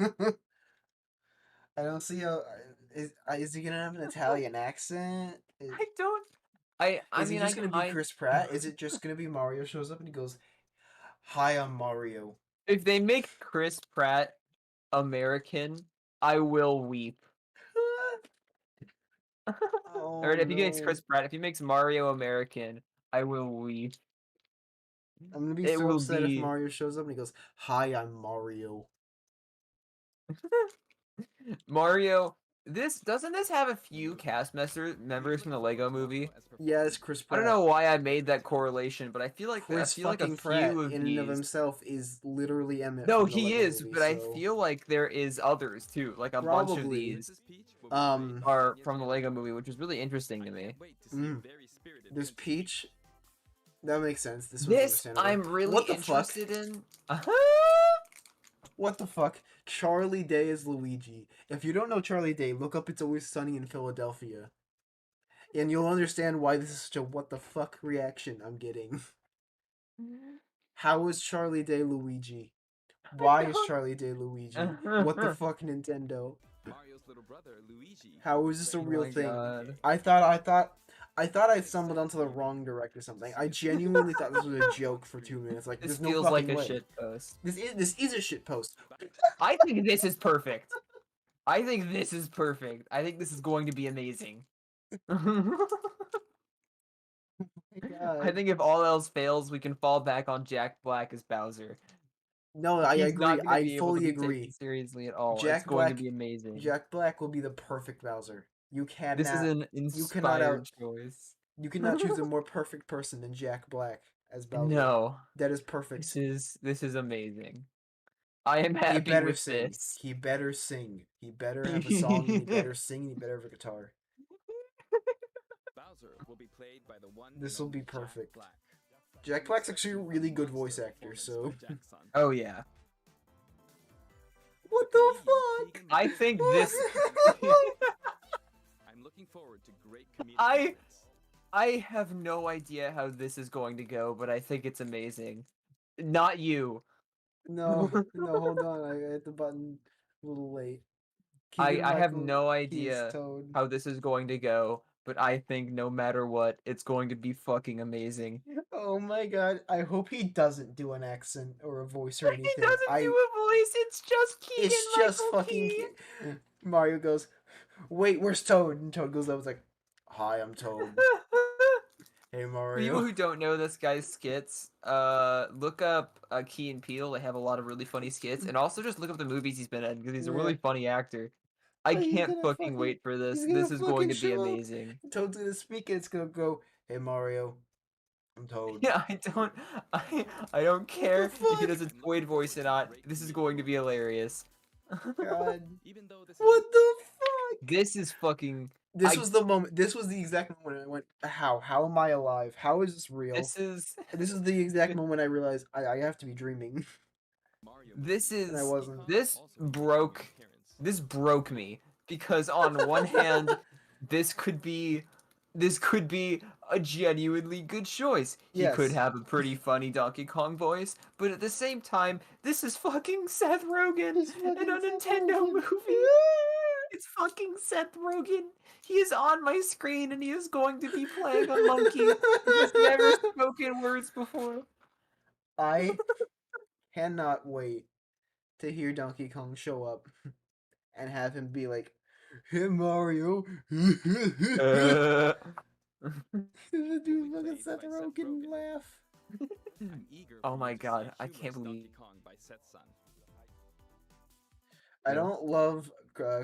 I don't see how is he gonna have an Italian accent? I don't. I Is he mean, I just gonna be kind. Chris Pratt? Is it just gonna be Mario shows up and he goes, "Hi, I'm Mario." If they make Chris Pratt American, I will weep. Or Oh if he makes no. Chris Pratt, if he makes Mario American, I will weep. I'm gonna be It so will upset if be Mario shows up and he goes, "Hi, I'm Mario." Mario. This doesn't this have a few members from the Lego Movie? Yeah, it's Chris I don't Pratt. know why I made that correlation, but I Chris feel like a fucking Pratt, few of in and of these. himself, is literally Emmett No, from the he Lego is, Movie. but I So feel like there is others too. Like a bunch of probably, these um, are from the Lego Movie, which is really interesting to me. there's Peach. That makes sense. This one's This understandable. I'm really What the fuck? interested in. What the fuck? Charlie Day is Luigi. If you don't know Charlie Day, look up It's Always Sunny in Philadelphia. And you'll understand why this is such a what the fuck reaction I'm getting. How is Charlie Day Luigi? Why is Charlie Day Luigi? What the fuck, Nintendo? Mario's little brother, Luigi. How is this a Oh real my thing? god. I stumbled onto the wrong direct or something. I genuinely thought this was a joke for 2 minutes. Like, This there's no feels like fucking a way. shit post. This is a shit post. I think this is perfect. I think this is perfect. I think this is going to be amazing. I God. think if all else fails, we can fall back on Jack Black as Bowser. No, I He's agree. not going to I be able to fully be taken agree. seriously at all. It's Jack going to Black be amazing. Jack Black will be the perfect Bowser. This is an You cannot inspired choice. you cannot choose a more perfect person than Jack Black as Bowser. No, That is perfect. this is amazing. I am He happy better with sing. this. He better sing. He better have a song and he better sing and he better have a guitar. Bowser will be played by the one This and will be only Jack perfect. Black. Jack Black's actually a really good voice actor, so Oh yeah. what the fuck? I think this I'm looking forward to great comedic moments. I have no idea how this is going to go, but I think it's amazing. Not you. No, hold on. I hit the button a little late. I have Keegan-Michael no Key's idea Toad. how this is going to go, but I think no matter what, it's going to be fucking amazing. Oh my god, I hope he doesn't do an accent or a voice or He anything. doesn't do a voice, it's just It's just Keegan-Michael fucking Key. Mario goes, "Wait, where's Toad?" And Toad goes up, it's like, "Hi, I'm Toad." Hey For people Mario. who don't know this guy's skits, look up Key and Peele. They have a lot of really funny skits, and also just look up the movies he's been in because he's a Yeah. really funny actor. I Like, he's can't gonna fucking wait for this. he's gonna This is going fucking to be show up. amazing. Toad's gonna speak and it's gonna go, "Hey Mario, I'm Toad." Yeah, I don't care if he fuck? does a Toad voice or not. This is going to be hilarious. God. Even though this What the fuck? This is fucking. This I- was the moment. This was the exact moment I went, "How? How am I alive? How is this real?" This is. This is the exact moment I realized I have to be dreaming. Mario This And I is. wasn't. This broke. This broke me because on one hand, this could be a genuinely good choice. He could Yes. have a pretty funny Donkey Kong voice, but at the same time, this is fucking Seth Rogen It's in a fucking Seth Nintendo Rogen. movie. It's fucking Seth Rogen. He is on my screen and he is going to be playing a monkey who has never spoken words before. I cannot wait to hear Donkey Kong show up and have him be like, "Hey Mario." Uh, Do fucking Seth Rogen laugh. I'm eager Oh for my you to see God, a I can't humorous believe- Donkey Kong by Seth's son. I don't love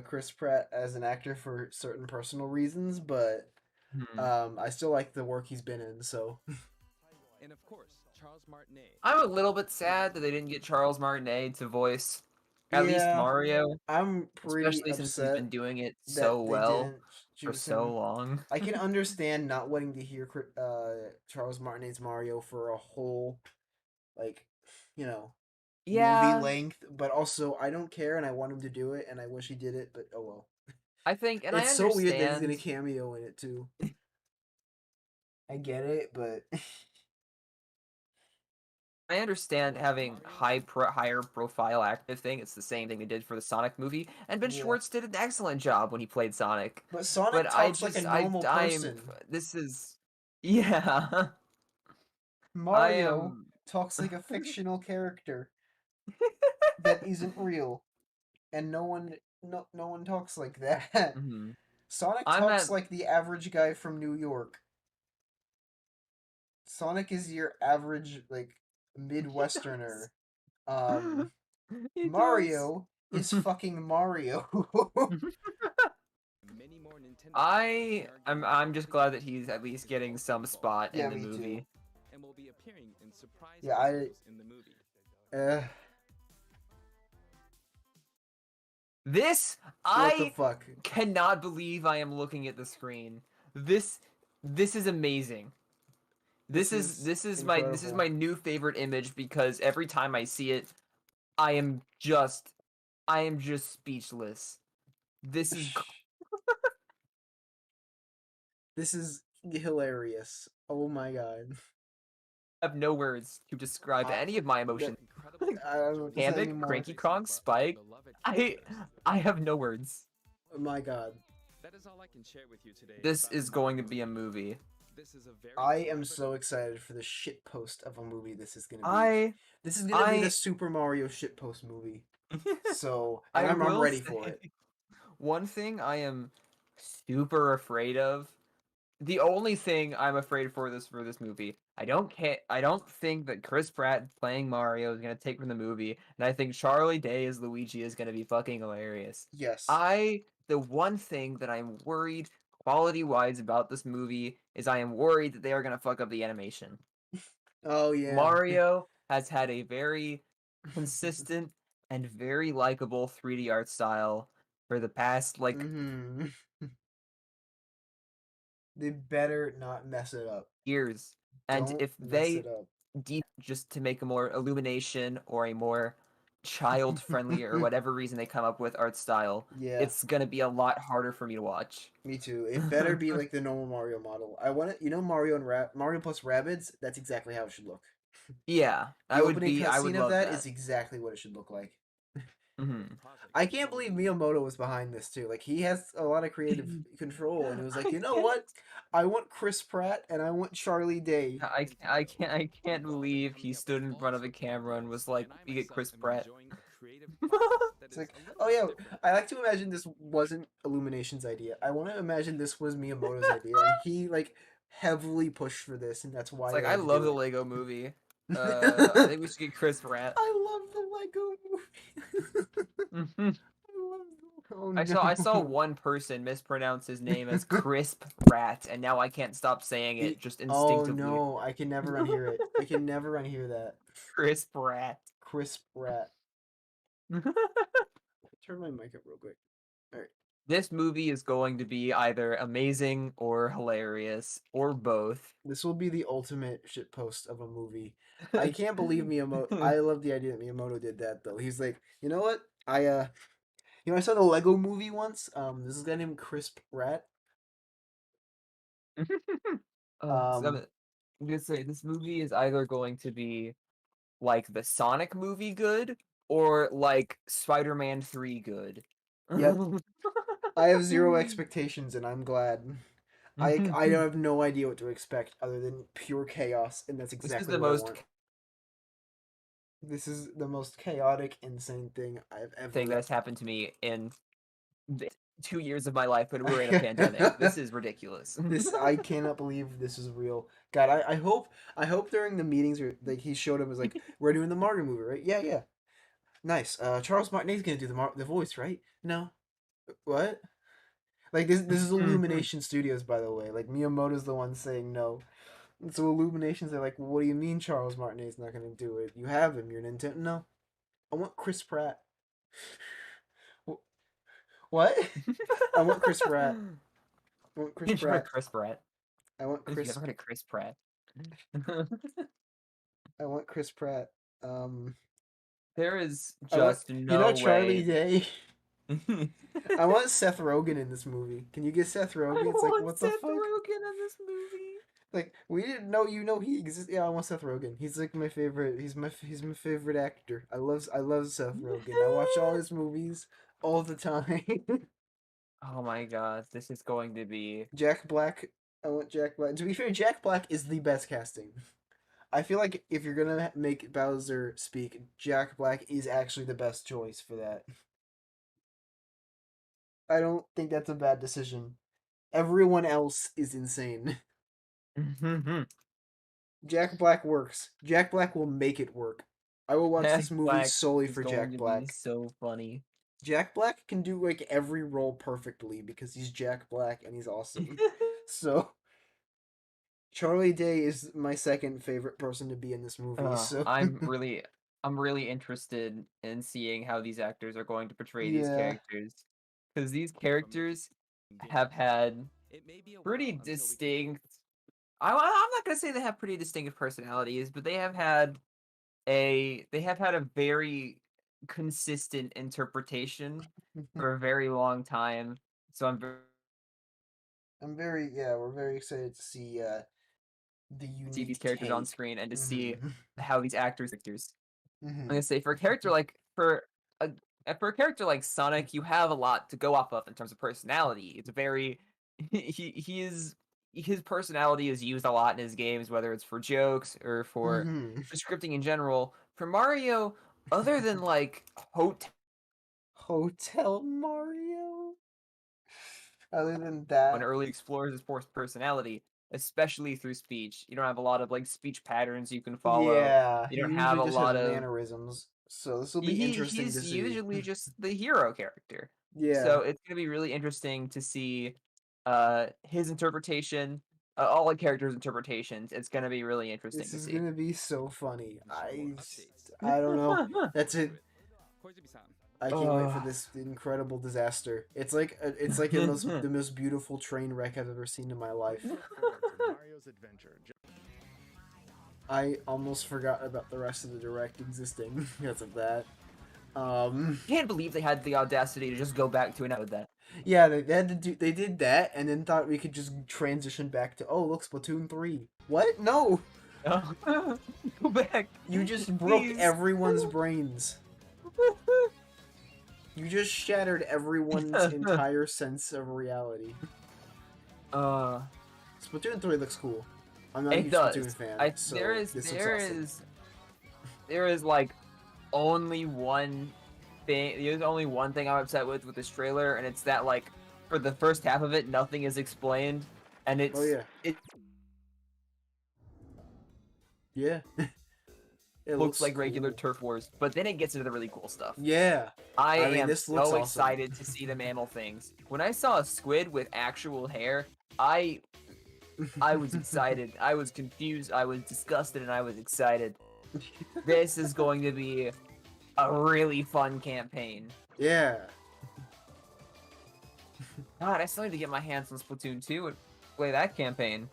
Chris Pratt as an actor for certain personal reasons, but I still like the work he's been in. So And of course, Charles Martinet. I'm a little bit sad that they didn't get Charles Martinet to voice at least Yeah, Mario, I'm pretty especially since he's upset been doing it that so they well didn't for choose so him. long. I can understand not wanting to hear Charles Martinet's Mario for a whole, like, movie Yeah, length, but also I don't care and I want him to do it and I wish he did it, but oh well. I think, and It's I so weird that he's gonna understand. cameo in it too. I get it, but I understand having higher profile active thing. It's the same thing they did for the Sonic movie, and Ben Yeah. Schwartz did an excellent job when he played Sonic. But Sonic But I talks like a just normal I'm person. this is yeah. I Mario am talks like a fictional character that isn't real, and no one talks like that. mhm. Sonic I'm talks at like the average guy from New York. Sonic is your average like Midwesterner. Um he does. Mario is fucking Mario. Many more Nintendo I'm just glad that he's at least getting some spot in Yeah, the me too. movie. and will be appearing in surprise Yeah, cameos in the movie. uh, This what the I fuck? cannot believe I am looking at the screen. This is amazing. This is This is incredible. my new favorite image because every time I see it, I am just I am just speechless. This is This is hilarious. Oh my god. I have no words to describe I, any of my that, emotions. Incredible I don't know what to say Hammock, anymore. Cranky Kong, Spike. Beloved I characters. I have no words. Oh my god. That is all I can share with you today. This about is going to Mario be a TV. movie. This is a very I am collaborative so excited for the shit post of a movie this is gonna be. I This is gonna be the I Super Mario shit post movie. So, and I I'm will ready for say it. one thing I am super afraid of. The only thing I'm afraid for this movie, I don't think that Chris Pratt playing Mario is gonna take from the movie, and I think Charlie Day as Luigi is gonna be fucking hilarious. Yes. The one thing that I'm worried quality wise about this movie is I am worried that they are gonna fuck up the animation. Oh yeah. Mario has had a very consistent and very likable 3D art style for the past like hmm They better not mess it up. years. And Don't if mess they it up. deep just to make a more illumination or a more child friendly or whatever reason they come up with art style, Yeah, it's gonna be a lot harder for me to watch. me too. It better be like the normal Mario model. I want it. You know Mario plus Rabbids. That's exactly how it should look. Yeah, The opening I would cutscene of love that that. is exactly what it should look like. Hmm. project I is can't so believe unique. Miyamoto was behind this too. Like he has a lot of creative control, and he was like, you know what? I want Chris Pratt and I want Charlie Day. I can't believe he stood in front of a camera and was like, And I "We get myself Chris am Pratt." enjoying a creative process that It's is like, a little oh bit yeah, different. I like to imagine this wasn't Illumination's idea. I want to imagine this was Miyamoto's idea, and he like heavily pushed for this, and that's It's why like they I had to love do the it. Lego Movie. I I think we should get Chris Pratt. love the Lego movie. Mhm. I love the... Oh I saw no. one person mispronounce his name as Crisp Rat, and now I can't stop saying it just Oh instinctively. no, I can never unhear it. I can never unhear that. Crisp Rat. Crisp rat. Turn my mic up real quick. All right. This movie is going to be either amazing or hilarious or both. This will be the ultimate shit post of a movie. I can't believe Miyamoto. I love the idea that Miyamoto did that though. He's like, you know what? I saw the Lego movie once. This is a guy named Crisp Rat. Um, I'm gonna say this movie is either going to be like the Sonic movie good or like Spider-Man 3 good. yep. I have zero expectations, and I'm glad. I have no idea what to expect other than pure chaos, and that's This is exactly the what I most want. This is the most chaotic, insane thing I've thing that ever. has happened to me in the 2 years of my life when we were in a pandemic. This is ridiculous. This I cannot believe this is real. God, I hope during the meetings or like he showed him was like we're doing the Mario movie, right? Yeah, yeah. Nice. Charles Martinet's gonna do the voice, right? No. What? Like this is Illumination Studios, by the way. Like Miyamoto's the one saying no. And so Illumination's are like, well, what do you mean Charles Martinet's not gonna do it? You have him. You're Nintendo. No, I want Chris Pratt. What? I want Chris Pratt. I want Chris You never heard Pratt. of Chris Pratt. I want You Chris. never heard of Chris Pratt. I want Chris Pratt. Um, There is I want just no Charlie way. Day. I I want Seth Rogen in this movie. Can you get Seth Rogen? It's like want what the Seth fuck? Rogen in this movie. Like we didn't know he exists. Yeah, I want Seth Rogen. He's like my favorite. He's my favorite actor. I love Seth Rogen. I watch all his movies all the time. Oh my god, this is going to be. Jack Black. I want Jack Black. To be fair, Jack Black is the best casting. I feel like if you're gonna make Bowser speak, Jack Black is actually the best choice for that. I don't think that's a bad decision. Everyone else is insane. Jack Black works. Jack Black will make it work. I will watch Jack this movie Black solely is for going Jack to be Black. so funny. Jack Black can do like every role perfectly because he's Jack Black and he's awesome. So Charlie Day is my second favorite person to be in this movie. So I'm really interested in seeing how these actors are going to portray these yeah. characters, because these characters have had It may be a pretty while until we can- distinct. I'm not gonna say they have pretty distinct personalities, but they have had a very consistent interpretation for a very long time. So We're very excited to see the see these unique characters on take. screen and to see Mhm. how these actors. I'm Mhm. gonna say for a character like a for a character like Sonic, you have a lot to go off of in terms of personality. It's very he is his personality is used a lot in his games, whether it's for jokes or for Mhm. scripting in general. For Mario, other than like Hotel Mario. Other than when that, early explores his forced personality, especially through speech. You don't have a lot of like speech patterns you can follow. yeah, You he don't have usually a just has lot of mannerisms. So this will be interesting to he's see. usually just the hero character. Yeah, So it's gonna be really interesting to see his interpretation, all the characters' interpretations. It's gonna be really interesting this to is see. gonna be so funny. Updates. I don't know. That's it. Koizumi-san. I can't wait for this incredible disaster. It's like the most beautiful train wreck I've ever seen in my life. Look forward to Mario's adventure. I almost forgot about the rest of the direct existing because of that. Can't believe they had the audacity to just go back to an with that. Yeah, they had to do. They did that, and then thought we could just transition back to look, Splatoon 3. What? No, Go back. you just broke Please. everyone's brains. You just shattered everyone's entire sense of reality. Splatoon 3 looks cool. I'm not a It huge does. Splatoon fan, so this looks awesome. There is like only one thing. There's only one thing I'm upset with this trailer, and it's that like for the first half of it, nothing is explained, and Oh yeah, it yeah. It looks like regular cool. Turf Wars, but then it gets into the really cool stuff. Yeah, I mean, am this looks so awesome. excited to see the mammal things. When I saw a squid with actual hair, I was excited. I was confused. I was disgusted, and I was excited. This is going to be a really fun campaign. Yeah. God, I still need to get my hands on Splatoon 2 and play that campaign.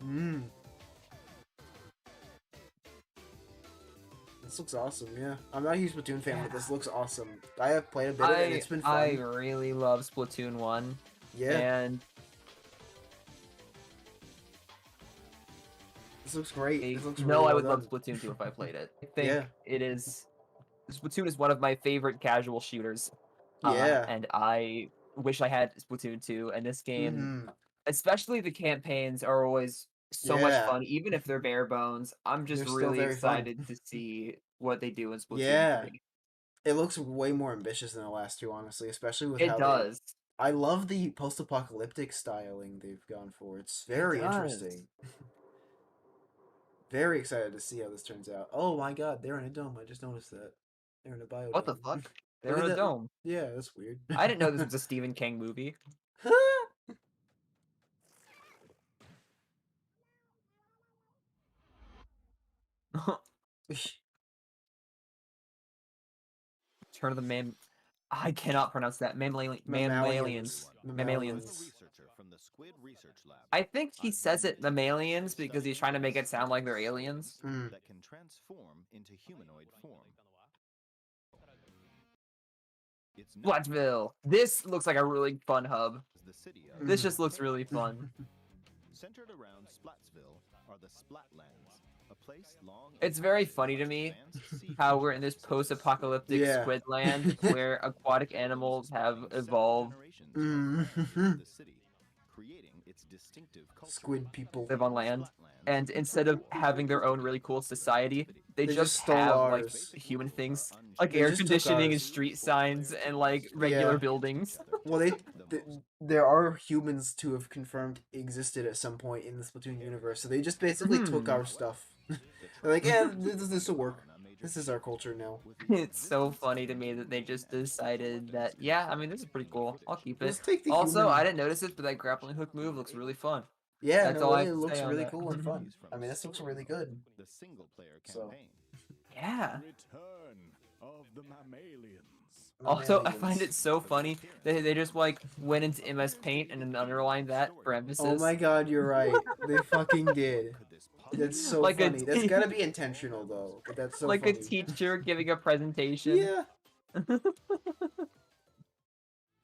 This looks awesome, yeah. I'm not a huge Splatoon fan, but this looks awesome. I have played a bit of it, and it's been fun. I really love Splatoon 1. Yeah. And this looks great. This looks really I well would done. love Splatoon 2 if I played it. I think it is... Splatoon is one of my favorite casual shooters. Yeah. And I wish I had Splatoon 2, and this game, especially the campaigns, are always so much fun, even if they're bare bones. I'm just They're still really very fun. excited to see what they do in Splatoon Yeah. 3. It looks way more ambitious than the last two, honestly, especially with It how does. I love the post-apocalyptic styling they've gone for. It's very interesting. Very excited to see how this turns out. Oh my god, they're in a dome. I just noticed that. They're in a biodome. What the fuck? They're Look in at a that. dome. Yeah, that's weird. I didn't know this was a Stephen King movie. Turn of the Man. I cannot pronounce that. Mammalians. Mammalians. Mammalians. I think he says it mammalians because he's trying to make it sound like they're aliens. That can transform into humanoid form. Splatsville. This looks like a really fun hub. The city This just looks really fun. centered around Splatsville, are the Splatlands, a place long It's very funny to me how we're in this post-apocalyptic Yeah. squid land where aquatic animals have evolved. Mhm. the city, creating its distinctive culture. Squid people. Live on land, and instead of having their own really cool society, they They just just stole have like ours. human things, like They air just took conditioning and ours. street signs and like regular Yeah. buildings. Well, there are humans to have confirmed existed at some point in the Splatoon universe, so they just basically took our stuff. They're like, yeah, this will work. This is our culture now. It's so funny to me that they just decided that, yeah, I mean, this is pretty cool. I'll keep it. Let's take the Also, human. I didn't notice it, but that grappling hook move looks really fun. Yeah, That's no all I way, have it to looks say on really that. cool and fun. I mean, this looks really good. The single-player So. campaign. Yeah. Return of the mammalians. Also, I find Mammalians. it so funny that they just like went into MS Paint and then underlined that for emphasis. Oh my god, you're right. They fucking did. That's so Like a funny. That's gotta be intentional though. But that's so like funny. a teacher giving a presentation. Yeah.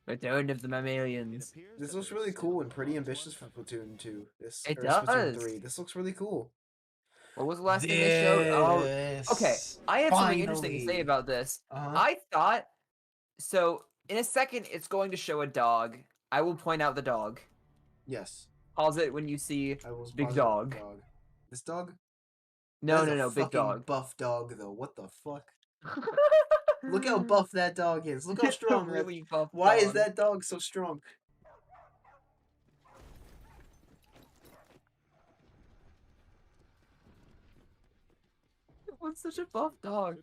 Return of the mammalians. This looks really cool and pretty ambitious for Splatoon 2. It Splatoon does. 3. This looks really cool. What was the last thing they showed? Oh, okay. I have something interesting to say Finally. about this. Uh-huh. I thought so. In a second, it's going to show a dog. I will point out the dog. Yes. Pause it when you see I will big pause it. dog. This dog? No, That's no, a no, big fucking dog. buff dog though. What the fuck? Look how buff that dog is. Look how It's a strong. really buff Why is dog. that dog so strong? What's such a buff dog?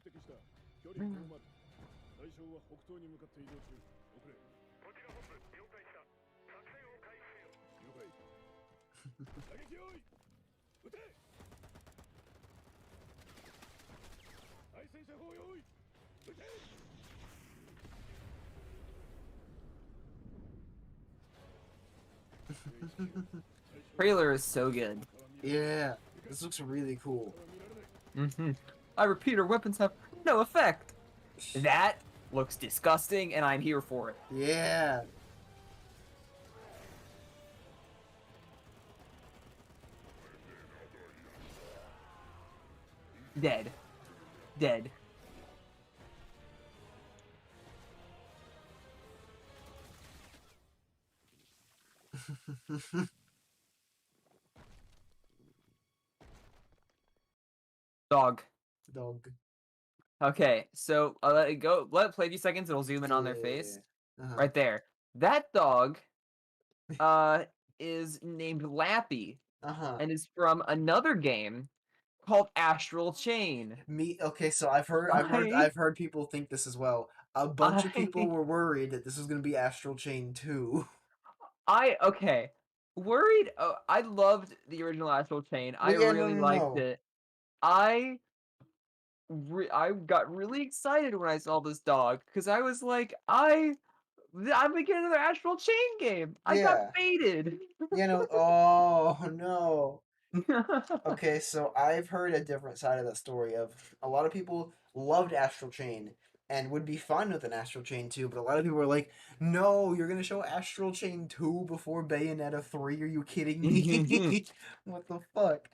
Trailer is so good. Yeah. This looks really cool. I repeat, our weapons have no effect. That looks disgusting, and I'm here for it. Yeah. Dead. Dead. Dog. Dog. Okay, so I'll let it go. Let it play a few seconds. It'll zoom in on their face. Uh-huh. Right there. That dog is named Lappy Uh-huh. and is from another game called Astral Chain. Okay, so I've heard people think this as well. A bunch of people were worried that this was gonna be Astral Chain 2. Okay. Worried? Oh, I loved the original Astral Chain. I Yeah, really liked it. I got really excited when I saw this dog because I was like, I'm making another Astral Chain game. I Yeah. got baited. You know, oh no. Okay, so I've heard a different side of that story of a lot of people loved Astral Chain and would be fine with an Astral Chain 2, but a lot of people were like, no, you're gonna show Astral Chain 2 before Bayonetta 3? Are you kidding me? What the fuck?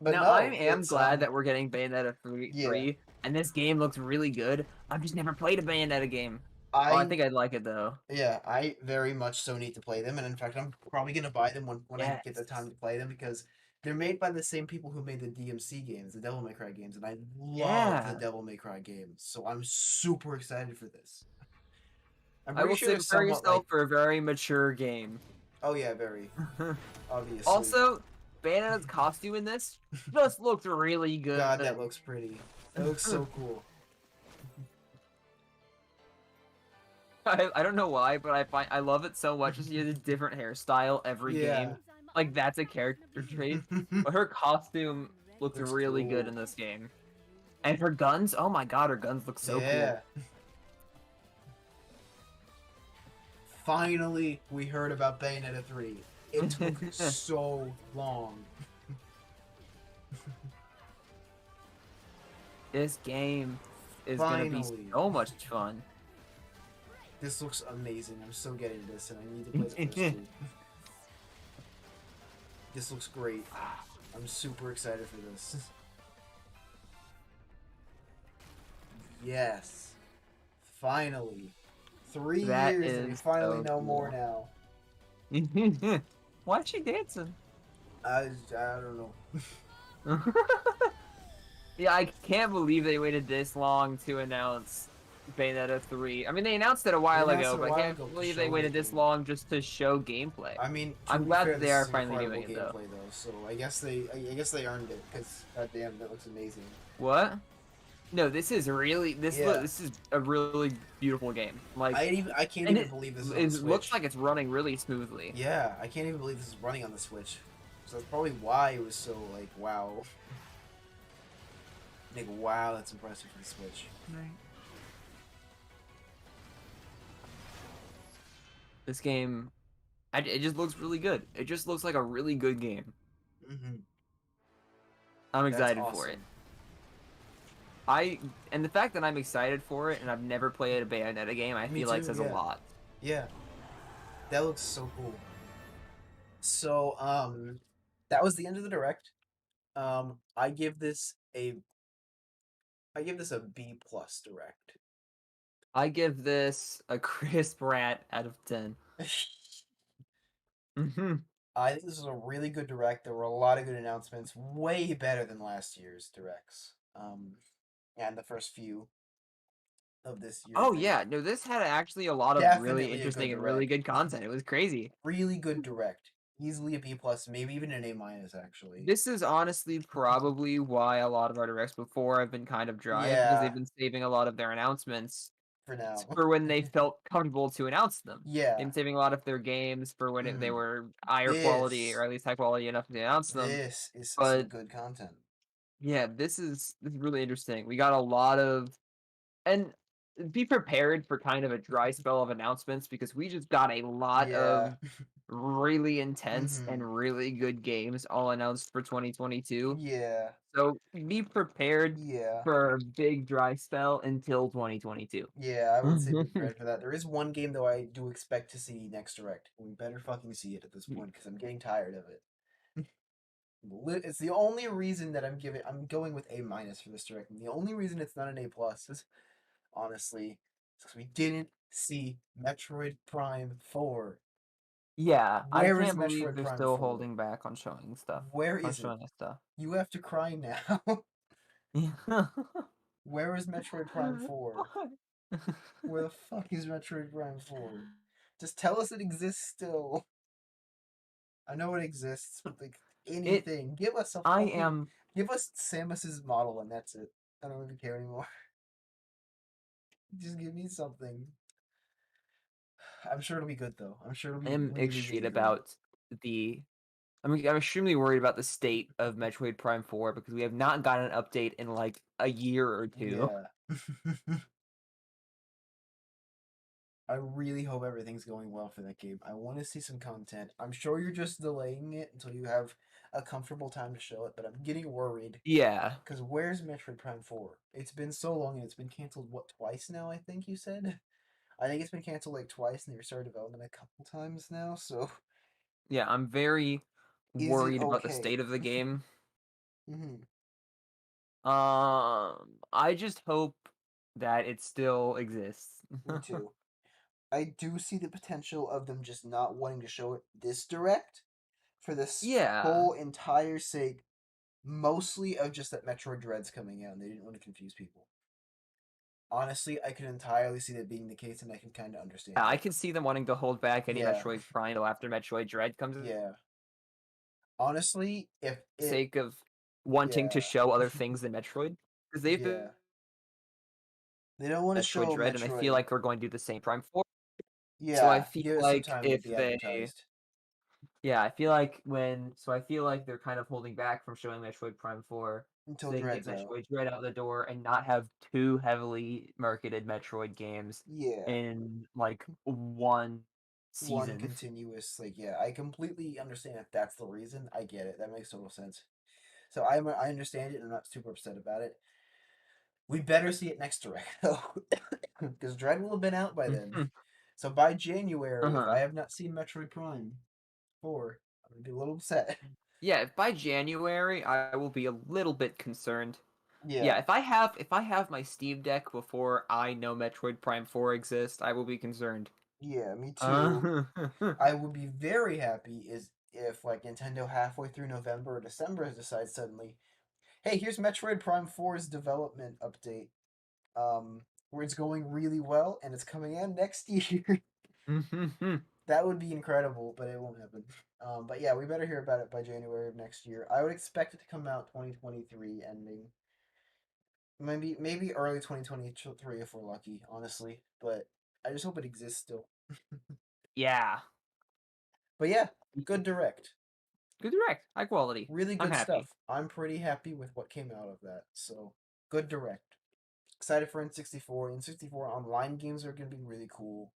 But now, no, I am it's, glad that we're getting Bayonetta 3, yeah. and this game looks really good. I've just never played a Bayonetta game. I think I'd like it, though. Yeah, I very much so need to play them, and in fact, I'm probably gonna buy them when I get the time to play them because they're made by the same people who made the DMC games, the Devil May Cry games, and I love the Devil May Cry games, so I'm super excited for this. I will say, prepare yourself for a very mature game. Oh yeah, very. Obviously. Also, Bayonetta's costume in this just looks really good. God, that looks pretty. That looks so cool. I don't know why, but I love it so much. She has a different hairstyle every game. Like, that's a character trait. But her costume looks really good in this game. And her guns, oh my god, her guns look so cool. Finally, we heard about Bayonetta 3. It took so long. This game is gonna be so much fun. This looks amazing. I'm so getting this, and I need to play the first two. This looks great. I'm super excited for this. Yes. Finally. 3 years That and we is finally so know more cool. now. Why is she dancing? I don't know. Yeah, I can't believe they waited this long to announce Bayonetta 3. I mean, they announced it a They while announced ago, it a but I while can't ago to believe they show waited the this game. long just to show gameplay. I mean, to I'm be glad fair, that they this are is finally incredible doing it, though. gameplay though, so I guess they earned it because goddamn, that looks amazing. What? No, this is really Yeah. this is a really beautiful game. Like, I can't and even believe this is on it the looks Switch. like it's running really smoothly. Yeah, I can't even believe this is running on the Switch. So that's probably why it was so like wow. Like wow, that's impressive for the Switch. Right. This game, it just looks really good. It just looks like a really good game. Mm-hmm. I'm That's excited for it. awesome. And the fact that I'm excited for it and I've never played a Bayonetta game, I Me feel like too, says a yeah. lot. Yeah. That looks so cool. So, that was the end of the direct. I give this a B plus direct. I give this a crisp rat out of 10. Mm-hmm. I think this was a really good direct. There were a lot of good announcements, way better than last year's directs. And the first few of this year, I Oh think. yeah, no, this had actually a lot of really Definitely a good interesting and really direct. good content. It was crazy. Really good direct. Easily a B plus, maybe even an A minus actually. This is honestly probably why a lot of our directs before have been kind of dry, because Yeah, they've been saving a lot of their announcements for now. for when they felt comfortable to announce them. They've Yeah. been saving a lot of their games for when they Mm. were higher quality, or This at least high quality enough to announce them. this is some But good content. yeah, this is really interesting. We got a lot of, and be prepared for kind of a dry spell of announcements because we just got a lot Yeah. of really intense Mm-hmm. and really good games all announced for 2022. Yeah. So be prepared Yeah. for a big dry spell until 2022. Yeah, I would say be prepared for that. There is one game though I do expect to see next direct. We better fucking see it at this point because I'm getting tired of it. It's the only reason that I'm going with A minus for this direct. And the only reason it's not an A plus is honestly because we didn't see Metroid Prime 4. Yeah, I Where is can't believe Metroid they're Prime still 4? holding back on showing stuff. Where On is it? showing us stuff. You have to cry now. Yeah. Where is Metroid Prime 4? Where the fuck is Metroid Prime 4? Just tell us it exists still. I know it exists, but like It anything. Give us a I fucking am give us Samus's model and that's it. I don't even care anymore. Just give me something. I'm sure it'll be good though. I'm sure it'll I be am really, extreme really good. about the I'm extremely worried about the state of Metroid Prime 4 because we have not gotten an update in like a year or two. Yeah. I really hope everything's going well for that game. I want to see some content. I'm sure you're just delaying it until you have a comfortable time to show it, but I'm getting worried. Yeah. Because where's Metroid Prime 4? It's been so long and it's been canceled, what, twice now, I think you said? I think it's been canceled like twice and they restarted development a couple times now, so Yeah, I'm very is it worried about the okay? state of the game. Hmm. I just hope that it still exists. Me too. I do see the potential of them just not wanting to show it this direct for this Yeah. whole entire sake, mostly of just that Metroid Dread's coming out and they didn't want to confuse people. Honestly, I can entirely see that being the case and I can kind of understand I it. can see them wanting to hold back any Yeah, Metroid Prime until after Metroid Dread comes in, yeah. Honestly, if for the it, sake of wanting to yeah, show other things than Metroid. Because they've been yeah. They don't want to Metroid show Dread, and I feel Metroid. like we're going to do the same Prime 4. So I Yeah, feel give it some like time to if be they advertised. Yeah, I feel like they're kind of holding back from showing Metroid Prime 4 so Until they can get Dread's out. Metroid Dread out the door and not have two heavily marketed Metroid games Yeah, in like one one season. continuous, like, yeah, I completely understand if that's the reason. I get it. That makes total sense. So I understand it and I'm not super upset about it. We better see it next direct though, because Dread will have been out by then. Mhm. So by January, if Uh-huh. I have not seen Metroid Prime 4, I'm gonna be a little upset. Yeah, if by January I will be a little bit concerned. Yeah, Yeah, if I have my Steam Deck before I know Metroid Prime 4 exists, I will be concerned. yeah, me too. Uh, I would be very happy is if like Nintendo halfway through November or December decides suddenly, hey, here's Metroid Prime 4's development update. Where it's going really well and it's coming out next year. That would be incredible, but it won't happen. But yeah, we better hear about it by January of next year. I would expect it to come out 2023 ending. Maybe early 2023 if we're lucky, honestly. But I just hope it exists still. yeah. But yeah, good direct. Good direct, high quality. Really I'm good happy. stuff. I'm pretty happy with what came out of that. So, good direct. Excited for N64. N64 online games are going to be really cool.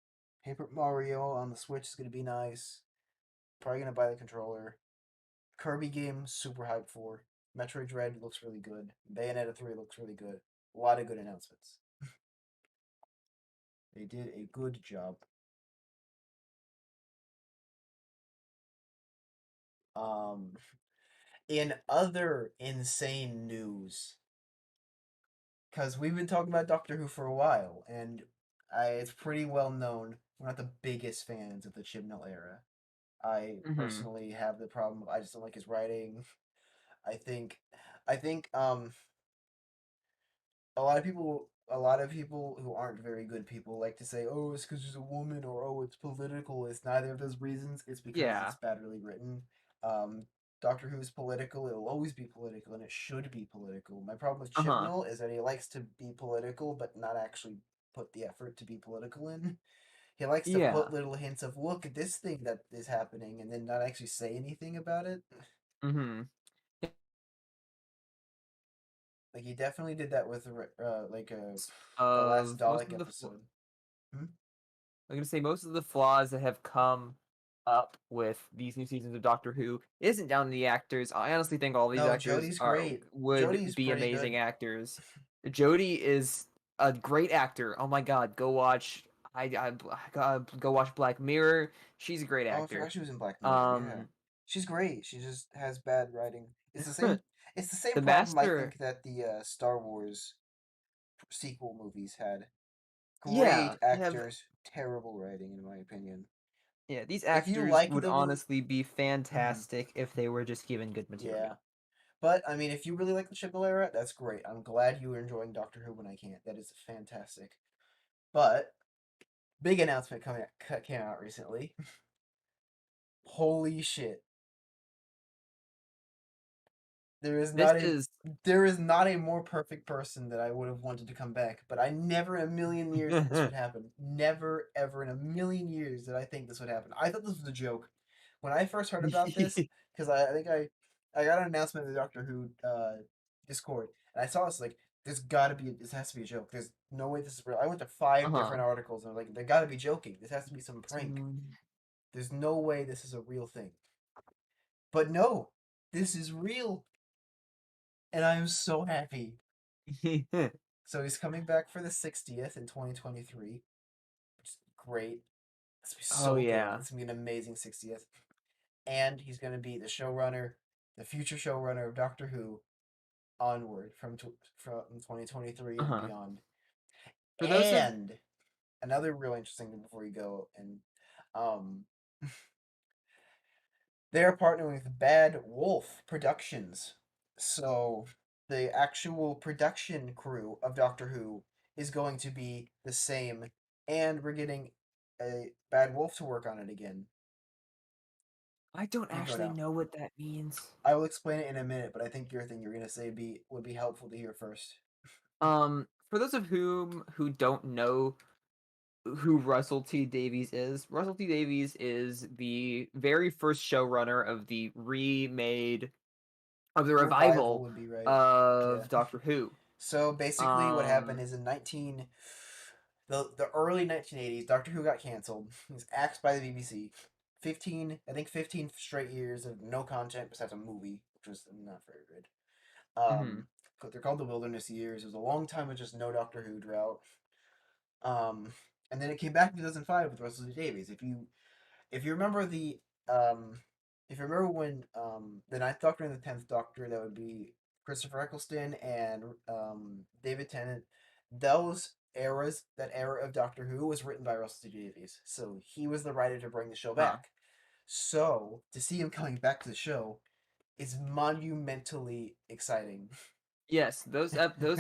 Paper Mario on the Switch is going to be nice. Probably going to buy the controller. Kirby game, super hyped for. Metroid Dread looks really good. Bayonetta 3 looks really good. A lot of good announcements. They did a good job. Um, in other insane news, because we've been talking about Doctor Who for a while, and it's pretty well known we're not the biggest fans of the Chibnall era. I Hmm. personally have the problem. I just don't like his writing. I think, I think a lot of people who aren't very good people like to say, "Oh, it's because she's a woman," or "Oh, it's political." It's neither of those reasons. It's because Yeah. it's badly written. Um, Doctor Who is political. It'll always be political, and it should be political. My problem with Uh-huh. Chibnall is that he likes to be political, but not actually put the effort to be political in. He likes to put Yeah. little hints of, "Look at this thing that is happening," and then not actually say anything about it. Hmm. Like he definitely did that with the last Of most Dalek of the episode. Hmm? I'm gonna say most of the flaws that have come up with these new seasons of Doctor Who isn't down to the actors. I honestly think all these No, actors Jodie's are great. would Jodie's be pretty amazing good. actors. Jodie is a great actor. Oh my god, go watch. Go watch Black Mirror. She's a great Oh, I actor. forgot she was in Black Mirror. Yeah, Um, she's great. She just has bad writing. It's the same. It's the same the problem I Master. think that the Star Wars sequel movies had. Yeah, Great they have. actors, terrible writing, in my opinion. Yeah, these If you actors like would the movie, honestly be fantastic if they were just given good yeah. material. But I mean, if you really like the Chibnall era, that's great. I'm glad you are enjoying Doctor Who when I can't. That is fantastic. But big announcement came out recently. Holy shit! There is This not a is. there is not a more perfect person that I would have wanted to come back, but I never in a million years that this would happen. Never ever in a million years did I think this would happen. I thought this was a joke. When I first heard about this, because I think I got an announcement in the Doctor Who Discord, and I saw this like this has to be a joke. There's no way this is real. I went to five Uh-huh. different articles and I'm like, they gotta be joking. This has to be some prank. There's no way this is a real thing. But no, this is real, and I'm so happy. So he's coming back for the 60th in 2023, which is great. It's gonna be Oh so good. yeah. It's gonna be an amazing 60th. And he's gonna be the showrunner, the future showrunner of Doctor Who onward from 2023 and Uh-huh. beyond. For those of And another real interesting thing before you go, and um, they're partnering with Bad Wolf Productions. So the actual production crew of Doctor Who is going to be the same, and we're getting a Bad Wolf to work on it again. I don't You go actually now. know what that means. I will explain it in a minute, but I think your thing you're gonna say be would be helpful to hear first. For those of whom who don't know who Russell T Davies is, Russell T Davies is the very first showrunner of the remade of the Revival revival would be right. Yeah. of Doctor Who. So basically, what happened Um, is in the early 1980s, Doctor Who got canceled. He was axed by the BBC. 15 straight years of no content besides a movie, which was not very good. mhm. They're called the Wilderness Years. It was a long time of just no Doctor Who drought. Um, and then it came back in 2005 with Russell T Davies. If you remember the um if you remember when the Ninth Doctor and the 10th Doctor, that would be Christopher Eccleston and David Tennant. Those eras, that era of Doctor Who, was written by Russell T Davies, so he was the writer to bring the show Huh. back. So to see him coming back to the show is monumentally exciting. Yes, those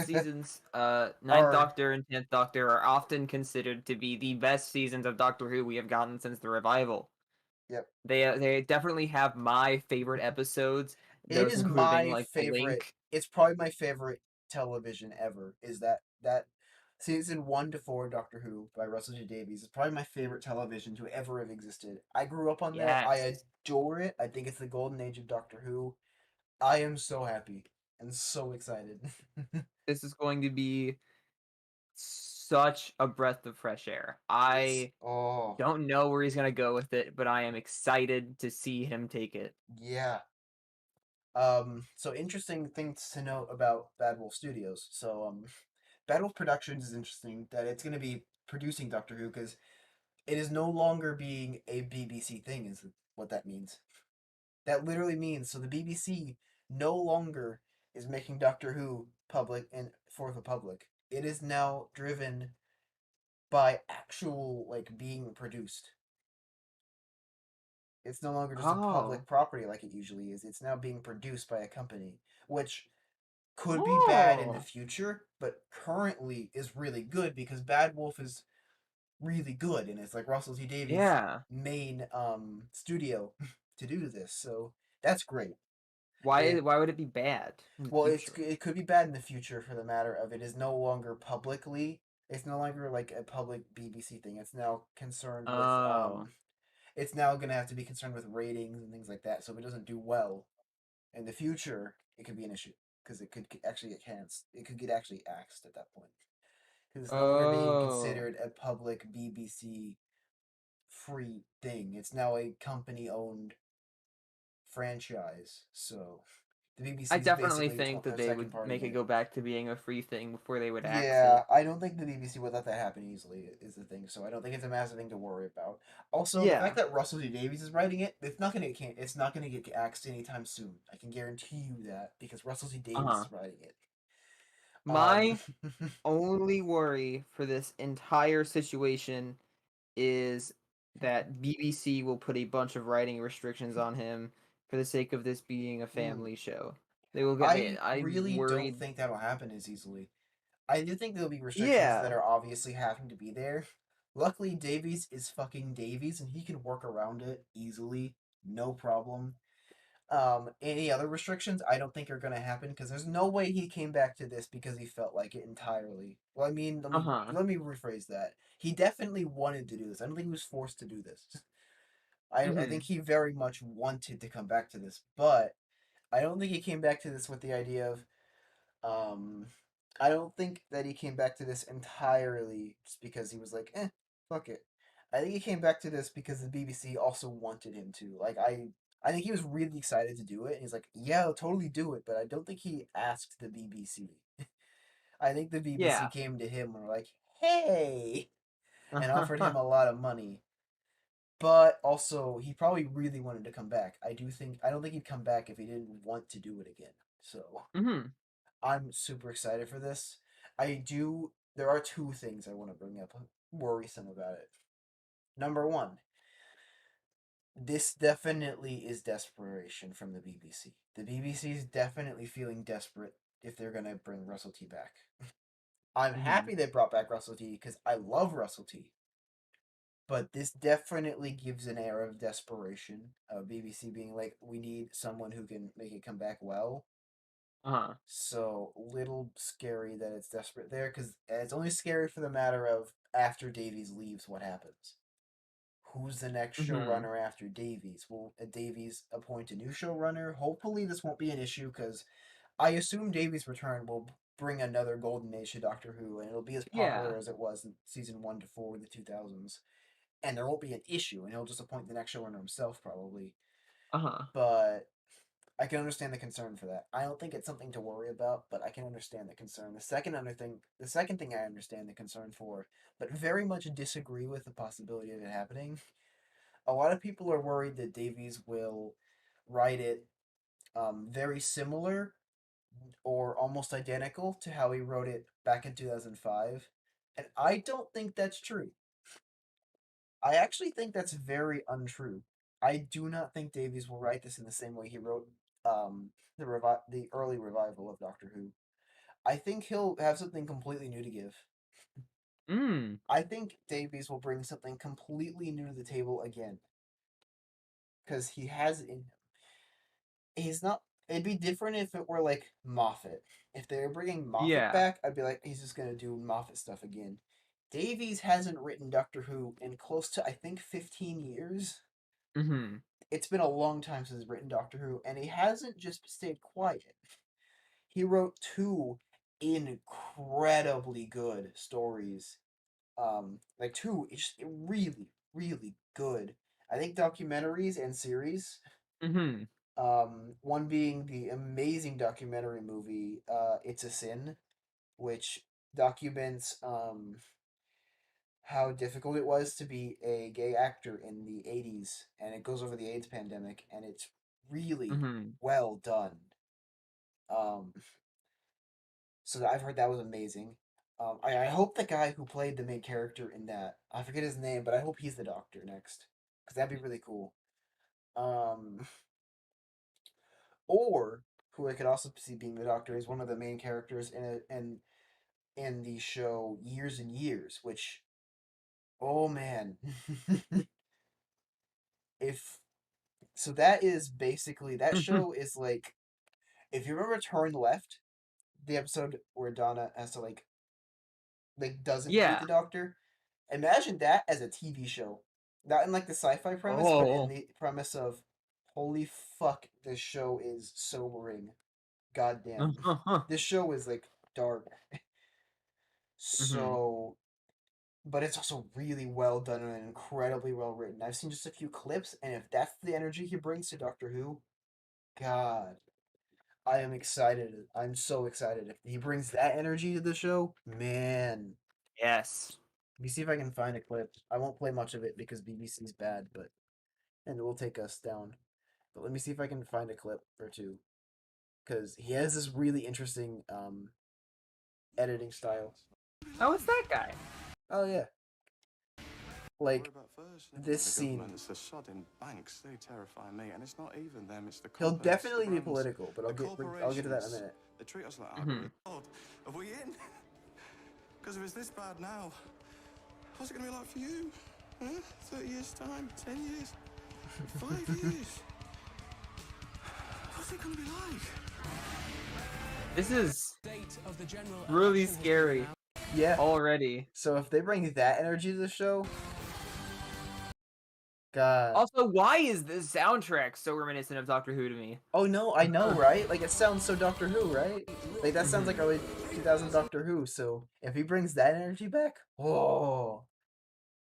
seasons, Ninth Are Doctor and 10th Doctor, are often considered to be the best seasons of Doctor Who we have gotten since the revival. Yep. They definitely have my favorite episodes, It those is including my like the favorite. Link. It's probably my favorite television ever. Is that season 1 to 4 Doctor Who by Russell T Davies is probably my favorite television to ever have existed. I grew up on that. I Yes. adore it. I think it's the golden age of Doctor Who. I am so happy and so excited. This is going to be such a breath of fresh air. It's I oh don't know where he's gonna go with it, but I am excited to see him take it. yeah. So interesting things to note about Bad Wolf Studios. So Bad Wolf Productions is interesting that it's going to be producing Doctor Who because it is no longer being a BBC thing. Is what that means. That literally means so the BBC no longer is making Doctor Who public and for the public. It is now driven by actual like being produced. It's no longer just a Oh. public property like it usually is. It's now being produced by a company, which could be bad in the Oh. future, but currently is really good because Bad Wolf is really good and it's like Russell T Davies' Yeah. main studio to do this. So that's great. Why It why would it be bad in the well, future? it could be bad in the future for the matter of it is no longer publicly. It's no longer like a public BBC thing. It's now concerned with Oh. it's now gonna have to be concerned with ratings and things like that. So if it doesn't do well in the future, it could be an issue because it could actually get canceled. It could get actually axed at that point because it's no longer being Oh. considered a public BBC free thing. It's now a company owned franchise. So the I BBC is definitely basically think that a they second would party make in it it. go back to being a free thing before they would axe Yeah, it. I don't think the BBC would let that happen easily, is the thing. So I don't think it's a massive thing to worry about. Also, the fact Yeah. that Russell T Davies is writing it, it's not gonna get axed anytime soon. I can guarantee you that because Russell T Davies Uh-huh. is writing it. Um, My only worry for this entire situation is that BBC will put a bunch of writing restrictions on him for the sake of this being a ooh, family show. They will get I me. I'm really don't worried. think that'll happen as easily. I do think there'll be restrictions that Yeah. are obviously having to be there. Luckily, Davies is fucking Davies, and he can work around it easily, no problem. Any other restrictions, I don't think are gonna happen because there's no way he came back to this because he felt like it entirely. Well, I mean, Uh-huh. let me rephrase that. He definitely wanted to do this. I don't think he was forced to do this. I think Mhm. he very much wanted to come back to this, but I don't think he came back to this with the idea of um, I don't think that he came back to this entirely just because he was like, fuck it. I think he came back to this because the BBC also wanted him to. I think he was really excited to do it, and he's like, yeah, I'll totally do it, but I don't think he asked the BBC. I think the BBC Yeah. came to him and were like, hey, and offered him a lot of money. But also, he probably really wanted to come back. I don't think he'd come back if he didn't want to do it again. So, Mhm. I'm super excited for this. There are two things I want to bring up worrisome about it. Number one, this definitely is desperation from the BBC. The BBC is definitely feeling desperate if they're going to bring Russell T back. I'm Mhm. happy they brought back Russell T because I love Russell T. But this definitely gives an air of desperation of BBC being like, we need someone who can make it come back well. Uh-huh. So little scary that it's desperate there because it's only scary for the matter of after Davies leaves, what happens? Who's the next Mhm. showrunner after Davies? Will Davies appoint a new showrunner? Hopefully, this won't be an issue because I assume Davies' return will bring another golden age to Doctor Who, and it'll be as popular Yeah. as it was in season 1 to 4 in the 2000s. And there won't be an issue, and he'll just appoint the next showrunner himself, probably. Uh-huh. But I can understand the concern for that. I don't think it's something to worry about, but I can understand the concern. The second thing I understand the concern for, but very much disagree with the possibility of it happening. A lot of people are worried that Davies will write it very similar or almost identical to how he wrote it back in 2005. And I don't think that's true. I actually think that's very untrue. I do not think Davies will write this in the same way he wrote the early revival of Doctor Who. I think he'll have something completely new to give. Mm. I think Davies will bring something completely new to the table again because he has it in him. He's not. It'd be different if it were like Moffat. If they were bringing Moffat Yeah. back, I'd be like, he's just gonna do Moffat stuff again. Davies hasn't written Doctor Who in close to I think 15 years. Mm-hmm. It's been a long time since he's written Doctor Who, and he hasn't just stayed quiet. He wrote two incredibly good stories. Like two really, really good. I think documentaries and series. Mm-hmm. One being the amazing documentary movie, It's a Sin, which documents how difficult it was to be a gay actor in the 80s, and it goes over the AIDS pandemic, and it's really Mm-hmm. well done. Um, so I've heard that was amazing. I hope the guy who played the main character in that, I forget his name, but I hope he's the doctor next, because that'd be really cool. Um, or who I could also see being the doctor is one of the main characters in the show Years and Years, which, oh man, if so that is basically that show is like, if you remember Turn Left, the episode where Donna has to like doesn't meet Yeah. the doctor. Imagine that as a TV show. Not in like the sci-fi premise, but in Oh. the premise of holy fuck, this show is sobering. Goddamn. This show is like dark. Mm-hmm. So, but it's also really well done and incredibly well written. I've seen just a few clips, and if that's the energy he brings to Doctor Who, God, I am excited. I'm so excited. If he brings that energy to the show, man. Yes. Let me see if I can find a clip. I won't play much of it because BBC's bad, but and it will take us down. But let me see if I can find a clip or two because he has this really interesting editing style. Oh, it's that guy. Oh yeah, like this scene. It's the sodding banks, they terrify me, and it's not even them, it's the He'll companies, definitely the be brands, political, but the I'll get to that in a corporations. minute. They treat us like Mm-hmm. God, are we in? Because if it's this bad now, what's it going to be like for you? Huh? 30 years time, 10 years, 5 years? What's it going to be like? This is really scary Yeah. already. So if they bring that energy to the show, God. Also, why is this soundtrack so reminiscent of Doctor Who to me? Oh no, I know, right? Like it sounds so Doctor Who, right? Like that sounds like Mhm. early 2000 Doctor Who. So if he brings that energy back, oh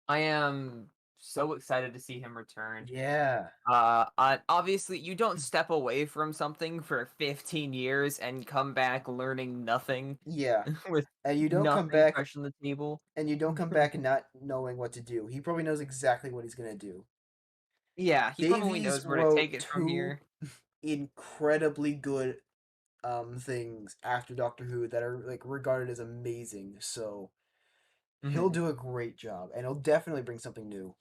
I am so excited to see him return. yeah, Obviously, you don't step away from something for 15 years and come back learning nothing yeah. with And you don't come nothing back, fresh on the table. not knowing what to do. He probably knows exactly what he's gonna do. Yeah, he probably Davies knows where to take wrote it from two here. incredibly good things after Doctor Who that are like regarded as amazing. So he'll Mhm. do a great job, and he'll definitely bring something new.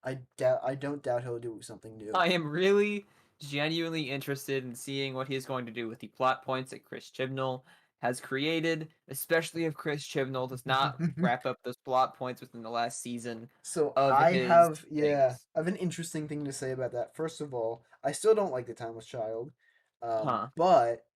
I don't doubt he'll do something new. I am really genuinely interested in seeing what he's going to do with the plot points that Chris Chibnall has created, especially if Chris Chibnall does not wrap up those plot points within the last season So of I his have, yeah, things. I have an interesting thing to say about that. First of all, I still don't like The Timeless Child, Huh. but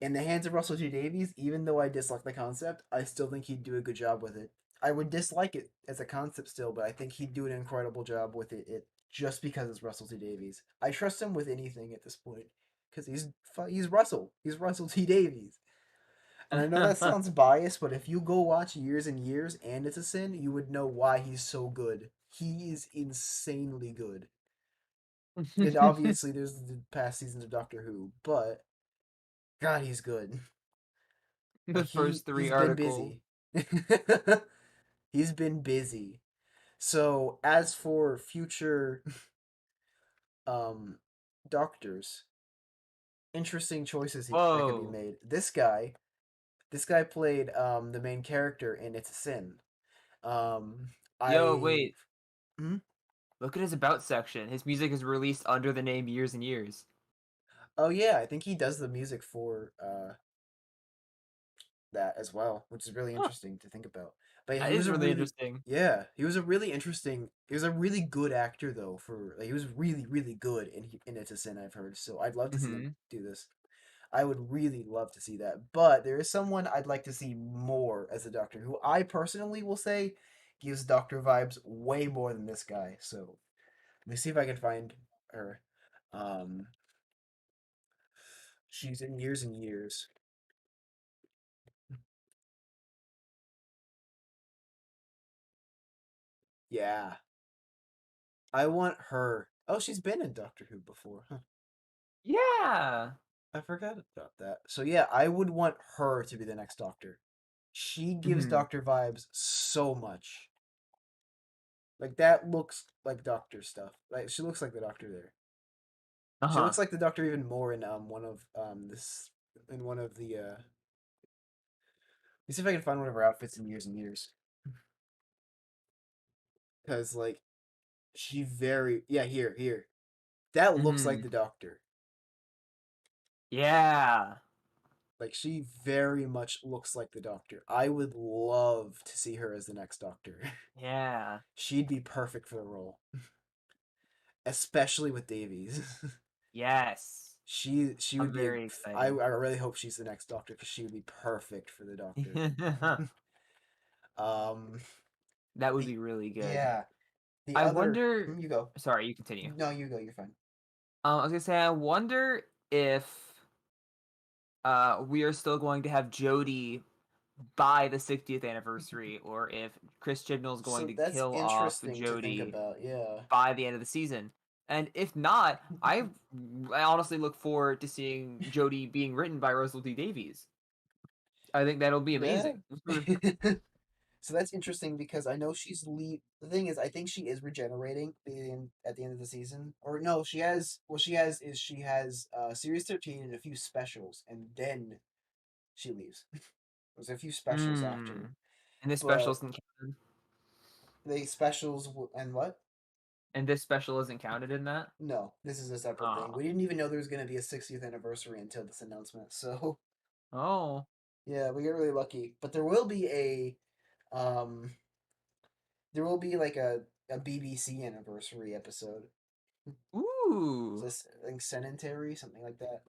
in the hands of Russell T Davies, even though I dislike the concept, I still think he'd do a good job with it. I would dislike it as a concept still, but I think he'd do an incredible job with it just because it's Russell T Davies. I trust him with anything at this point because he's Russell. He's Russell T Davies. And I know that sounds biased, but if you go watch Years and Years and It's a Sin, you would know why he's so good. He is insanely good. And obviously, there's the past seasons of Doctor Who, but God, he's good. The Like first three he's been articles. busy. He's been busy. So as for future um doctors, interesting choices that could be Whoa. made. This guy played the main character in It's a Sin. Um, Yo, I wait. hmm? Look at his about section. His music is released under the name Years and Years. Oh yeah, I think he does the music for that as well, which is really Huh. interesting to think about. But yeah, That is really interesting. he was a really interesting, he was a really good actor though. For like, he was really good in It's a Sin. I've heard, so I'd love to see them Hmm. do this. I would really love to see that. But there is someone I'd like to see more as a Doctor, who I personally will say gives Doctor vibes way more than this guy. So let me see if I can find her. Um, she's in Years and Years. Yeah, I want her. Oh, she's been in Doctor Who before. Huh. Yeah. I forgot about that. So yeah, I would want her to be the next Doctor. She gives Hmm. Doctor vibes so much. Like that looks like Doctor stuff. Like she looks like the Doctor there. She Uh-huh. looks like the Doctor even more in one of this in one of the let me see if I can find one of her outfits in Years and Years. Cause like she very yeah, here. That looks like Hmm. the Doctor. Yeah. Like she very much looks like the Doctor. I would love to see her as the next Doctor. Yeah. She'd be perfect for the role. Especially with Davies. Yes. She I'm would be very I excited. really hope she's the next Doctor because she would be perfect for the Doctor. Um That would the be really good. yeah, the I other wonder. you go. Sorry, you continue. No, you go, you're fine. I was gonna say, I wonder if we are still going to have Jodie by the 60th anniversary, or if Chris Chibnall is going So to that's kill off interesting to think Jodie about, yeah. by the end of the season. And if not, I honestly look forward to seeing Jodie being written by Russell T Davies. I think that'll be Yeah. amazing. So that's interesting because I know she's leave. The thing is, I think she is regenerating in at the end of the season. Or no, she has. What she has is she has Series 13 and a few specials, and then she leaves. There's a few specials Hmm. after, And this special but isn't counted. the and what? And this special isn't counted in that. No, this is a separate thing. Oh. We didn't even know there was going to be a 60th anniversary until this announcement. So Oh. yeah, we got really lucky. But um, there will be like a BBC anniversary episode. Is Ooh. this I think Sedentary, something like that.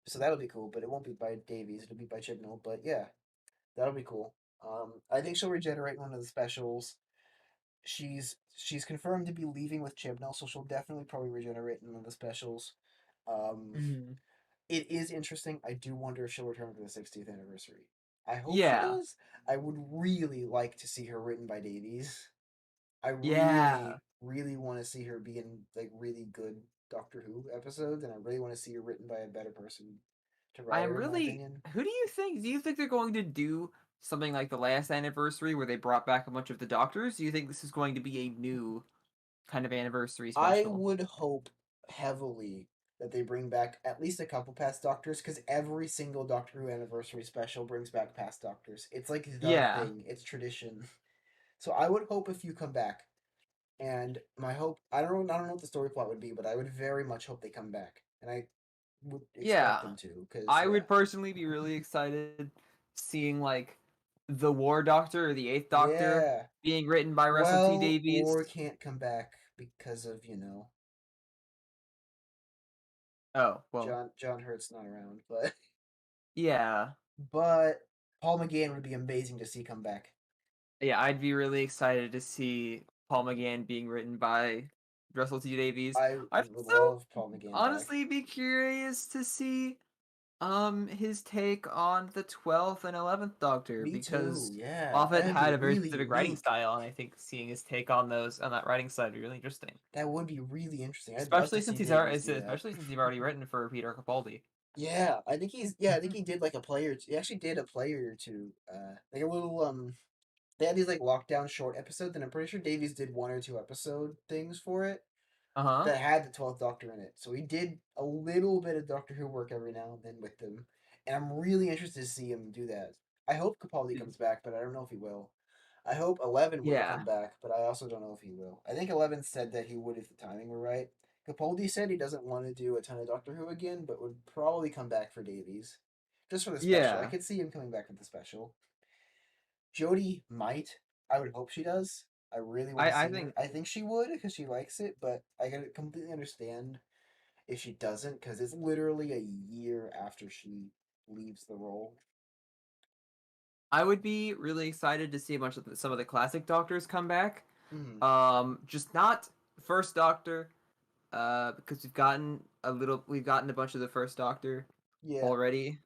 So that'll be cool, but it won't be by Davies. It'll be by Chibnall. But yeah, that'll be cool. I think she'll regenerate in one of the specials. She's confirmed to be leaving with Chibnall, so she'll definitely probably regenerate in one of the specials. Um, Mhm. it is interesting. I do wonder if she'll return for the 60th anniversary. I hope she Yeah. does. I would really like to see her written by Davies. I Yeah. really want to see her be in like really good Doctor Who episodes, and I really want to see her written by a better person to write I'm her, in my really. opinion. Who do you think? Do you think they're going to do something like the last anniversary where they brought back a bunch of the doctors? Do you think this is going to be a new kind of anniversary I special? would hope heavily that they bring back at least a couple past Doctors, because every single Doctor Who anniversary special brings back past Doctors. It's like the Yeah. thing. It's tradition. So I would hope if you come back. And my hope, I don't know what the story plot would be, but I would very much hope they come back, and I would expect Yeah. them to, because I yeah, would personally be really excited seeing like the War Doctor or the Eighth Doctor yeah. being written by Russell T Well, Davies. War can't come back because of Oh, well. John Hurt's not around, but Yeah. but Paul McGann would be amazing to see come back. Yeah, I'd be really excited to see Paul McGann being written by Russell T Davies. I I'd would also love Paul McGann back. honestly be curious to see his take on the 12th and 11th Doctor, Me too. because Yeah, Moffat that'd be had a very really specific writing unique. style, and I think seeing his take on those on that writing style would be really interesting. That would be really interesting. I'd love to Especially see since Davies do that. especially since he's already written for Peter Capaldi. Yeah, I think he did like a player. He actually did a player or two. Like a little they had these like lockdown short episodes, and I'm pretty sure Davies did one or two episode things for it. Uh-huh. that had the 12th Doctor in it. So he did a little bit of Doctor Who work every now and then with them, and I'm really interested to see him do that. I hope Capaldi comes back, but I don't know if he will. I hope 11 will Yeah. come back, but I also don't know if he will. I think 11 said that he would if the timing were right. Capaldi said he doesn't want to do a ton of Doctor Who again, but would probably come back for Davies. Just for the special. I Yeah. could see him coming back for the special. Jodie might. I would hope she does. I really want to I see her. think I think she would because she likes it, but I can completely understand if she doesn't because it's literally a year after she leaves the role. I would be really excited to see a bunch of some of the classic Doctors come back. Mm, Just not first Doctor, because we've gotten a bunch of the first Doctor yeah. already,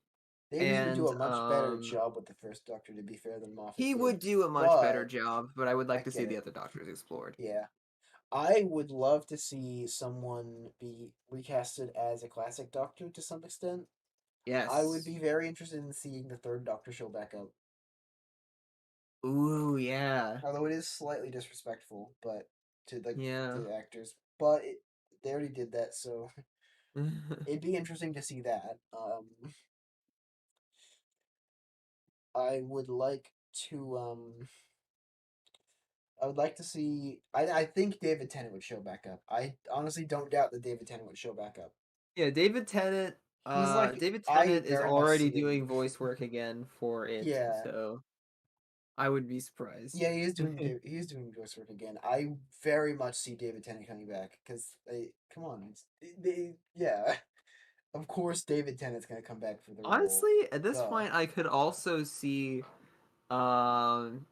Davies would do and a much better job with the first Doctor, to be fair, than Moffat he did. would do a much better But job. But I would I like to see get the it. other Doctors explored. Yeah. I would love to see someone be recasted as a classic Doctor to some extent. I would Yes. be very interested in seeing the third Doctor show back up. Ooh, yeah, Although it is slightly disrespectful, but to yeah. the actors. But they already did that, so it'd be interesting to see that. I would like to I would like to see. I think David Tennant would show back up. I honestly don't doubt that David Tennant would show back up. Yeah, David Tennant. He's like David I Tennant is very much already see him. doing voice work again for it, Yeah, so I would be surprised. yeah, he is doing voice work again. I very much see David Tennant coming back because come on, yeah. Of course, David Tennant's gonna come back for the role. Honestly, at this Duh. point, I could also see, um,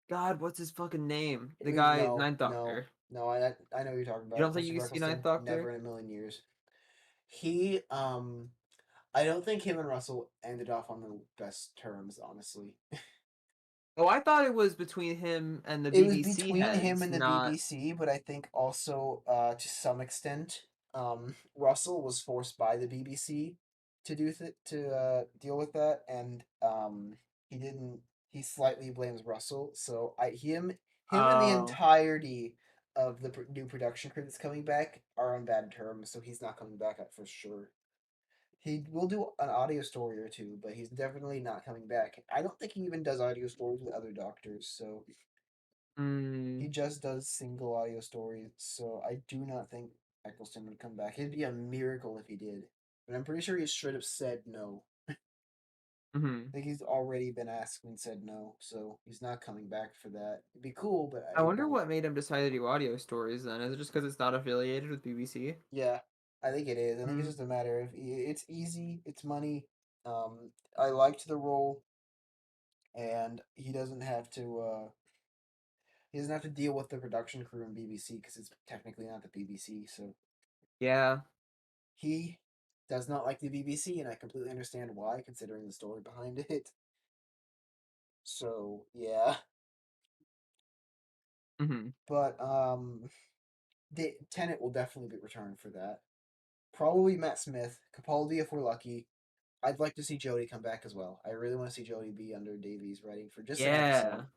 God, what's his fucking name? The guy, No, Ninth no, Doctor. no. I know who you're talking You about. don't think you can Christopher see Ninth Eccleston. Never Doctor? in a million years. He I don't think him and Russell ended off on the best terms, honestly. Oh, I thought it was between him and the It was BBC between him heads, and the not. BBC, but I think also to some extent, Russell was forced by the BBC to deal with that, and he didn't. He slightly blames Russell, so him and the Oh. entirety of the new production crew that's coming back are on bad terms, so he's not coming back for sure. He will do an audio story or two, but he's definitely not coming back. I don't think he even does audio stories with other doctors, so he Mm, just does single audio stories. So I do not think Eccleston would come back. It'd be a miracle if he did, but I'm pretty sure he straight up said no. hmm I think he's already been asked and said no, so he's not coming back for that. It'd be cool, but I I wonder don't. what made him decide to do audio stories then. Is it just because it's not affiliated with BBC? Yeah, I think it is. I think it's Mm, just a matter of it's easy, it's money. I liked the role, and he doesn't have to deal with the production crew in BBC because it's technically not the BBC. So yeah. he does not like the BBC, and I completely understand why, considering the story behind it. So yeah, Hmm. but the Tenet will definitely be returned for that. Probably Matt Smith, Capaldi if we're lucky. I'd like to see Jodie come back as well. I really want to see Jodie be under Davies writing for just an Yeah. episode.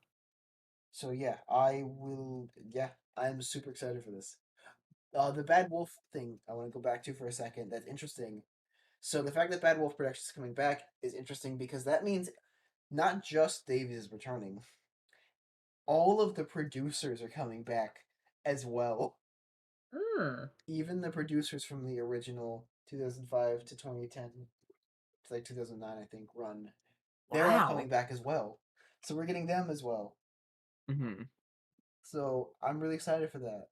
So yeah, I will. Yeah, I'm super excited for this. The Bad Wolf thing I want to go back to for a second. That's interesting. So the fact that Bad Wolf Productions is coming back is interesting because that means not just Davies is returning, all of the producers are coming back as well. Hmm. Even the producers from the original 2005 to 2010, to like 2009, I think, run, they're all coming Wow. back as well. So we're getting them as well. Hmm. So I'm really excited for that.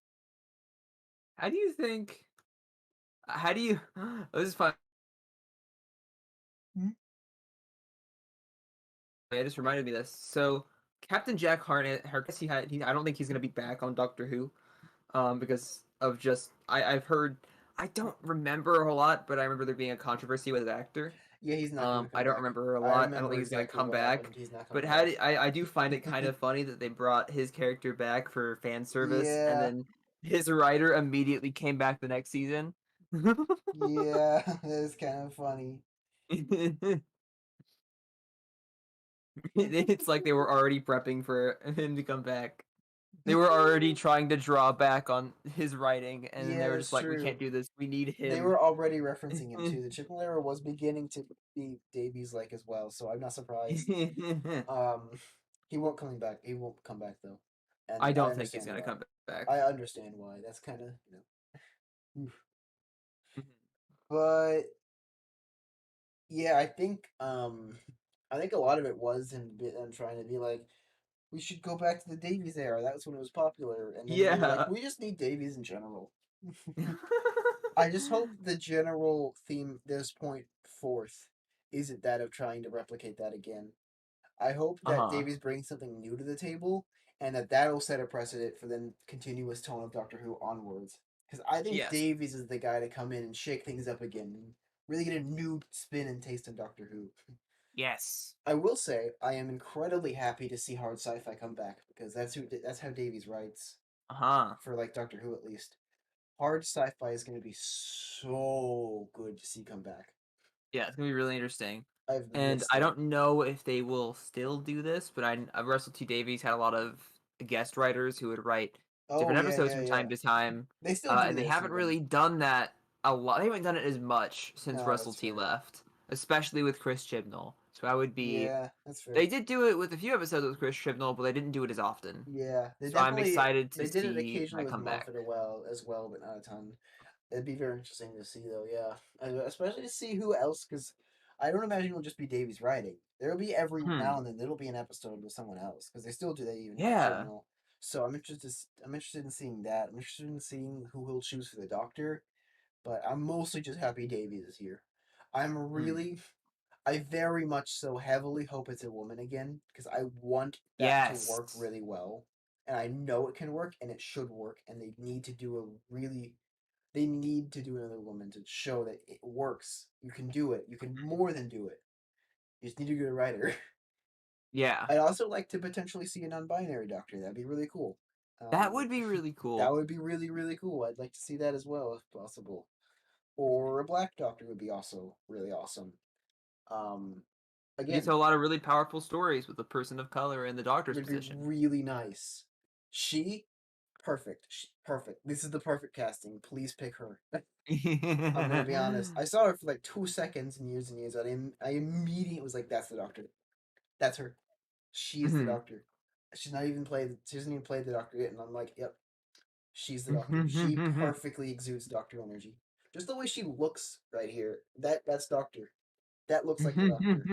How do you think? How do you? This is fun. Hmm? It just reminded me of this. So Captain Jack Hartnett, I don't think he's gonna be back on Doctor Who, because of just I've heard. I don't remember a lot, but I remember there being a controversy with the actor. Yeah, he's not going to I come don't back. remember a I lot. I don't remember think he's gonna exactly come what back. happened. He's not But coming back. I do find it kind of funny that they brought his character back for fan service, and Yeah, then his writer immediately came back the next season. yeah, that is kind of funny. It's like they were already prepping for him to come back. They were already trying to draw back on his writing, and then they Yeah, were that's just like, "We true. can't do this. We need They him." were already referencing him too. The Chipmunk era was beginning to be Davies like as well, so I'm not surprised. Um, he won't coming back. He won't come back though, I and I don't think he's understand gonna why. come back. I understand why. That's kind of oof. Mhm. But yeah, I think a lot of it was him trying to be like, we should go back to the Davies era. That was when it was popular, and then they were like, Yeah. we just need Davies in general. I just hope the general theme this point forth isn't that of trying to replicate that again. I hope that Uh-huh. Davies brings something new to the table, and that'll set a precedent for the continuous tone of Doctor Who onwards. Because I think Yes. Davies is the guy to come in and shake things up again, and really get a new spin and taste of Doctor Who. Yes. I will say I am incredibly happy to see hard sci-fi come back because that's how Davies writes Uh-huh. for like Doctor Who at least. Hard sci-fi is going to be so good to see come back. Yeah, it's gonna be really interesting. I've And missed I it. don't know if they will still do this, but Russell T Davies had a lot of guest writers who would write Oh different yeah, episodes yeah, from yeah. time to time, They still do and they this haven't even. really done that a lot. They haven't done it as much since No, Russell that's T fair. left, especially with Chris Chibnall. So I would be. Yeah, that's fair. They did do it with a few episodes with Chris Chibnall, but they didn't do it as often. Yeah, So I'm excited to they did it see occasionally that with come back. Moffat as well, but not a ton. It'd be very interesting to see though. Yeah, especially to see who else because I don't imagine it'll just be Davies writing. There'll be every now Hmm. and then there'll be an episode with someone else because they still do that even with Yeah. Chibnall. So I'm interested in seeing that. I'm interested in seeing who he'll choose for the Doctor. But I'm mostly just happy Davies is here. I'm Hmm. really I very much so heavily hope it's a woman again because I want that to work Yes. really well. And I know it can work and it should work and they need to do another woman to show that it works. You can do it. You can more than do it. You just need a good writer. Yeah. I'd also like to potentially see a non-binary doctor. That'd be really cool. That Um, would be really that cool. would be really really cool. I'd like to see that as well if possible. Or a black doctor would be also really awesome. Um, You again, tell a lot of really powerful stories with the person of color in the doctor's would be position. really nice. She, perfect. Perfect. This is the perfect casting. Please pick her. I'm gonna be honest. I saw her for like 2 seconds and years, and I immediately was like, "That's the doctor. That's her. She's the Mhm. doctor." She's not even played. She hasn't even played the doctor yet, and I'm like, "Yep, she's the doctor. She perfectly exudes doctor energy. Just the way she looks right here. That's doctor. That looks like the doctor."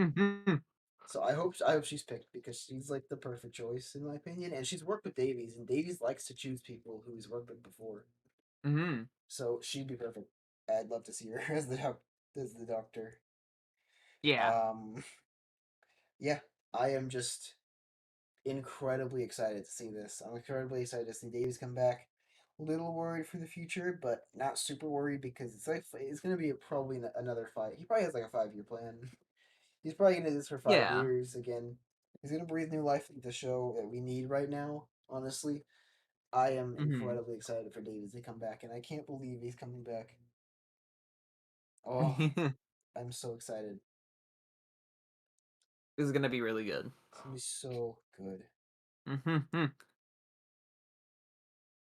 So I hope she's picked because she's like the perfect choice in my opinion, and she's worked with Davies, and Davies likes to choose people who he's worked with before, Mhm. so she'd be perfect. I'd love to see her as the doctor. Yeah. Um, yeah, I am just incredibly excited to see this. I'm incredibly excited to see Davies come back. A little worried for the future, but not super worried because it's gonna be probably another five. He probably has like a 5 year plan. He's probably gonna do this for five Yeah. years again. He's gonna breathe new life into the show that we need right now. Honestly, I am Mhm. incredibly excited for Davies to come back, and I can't believe he's coming back. Oh, I'm so excited. This is gonna be really good. It's gonna be so good. Mhm.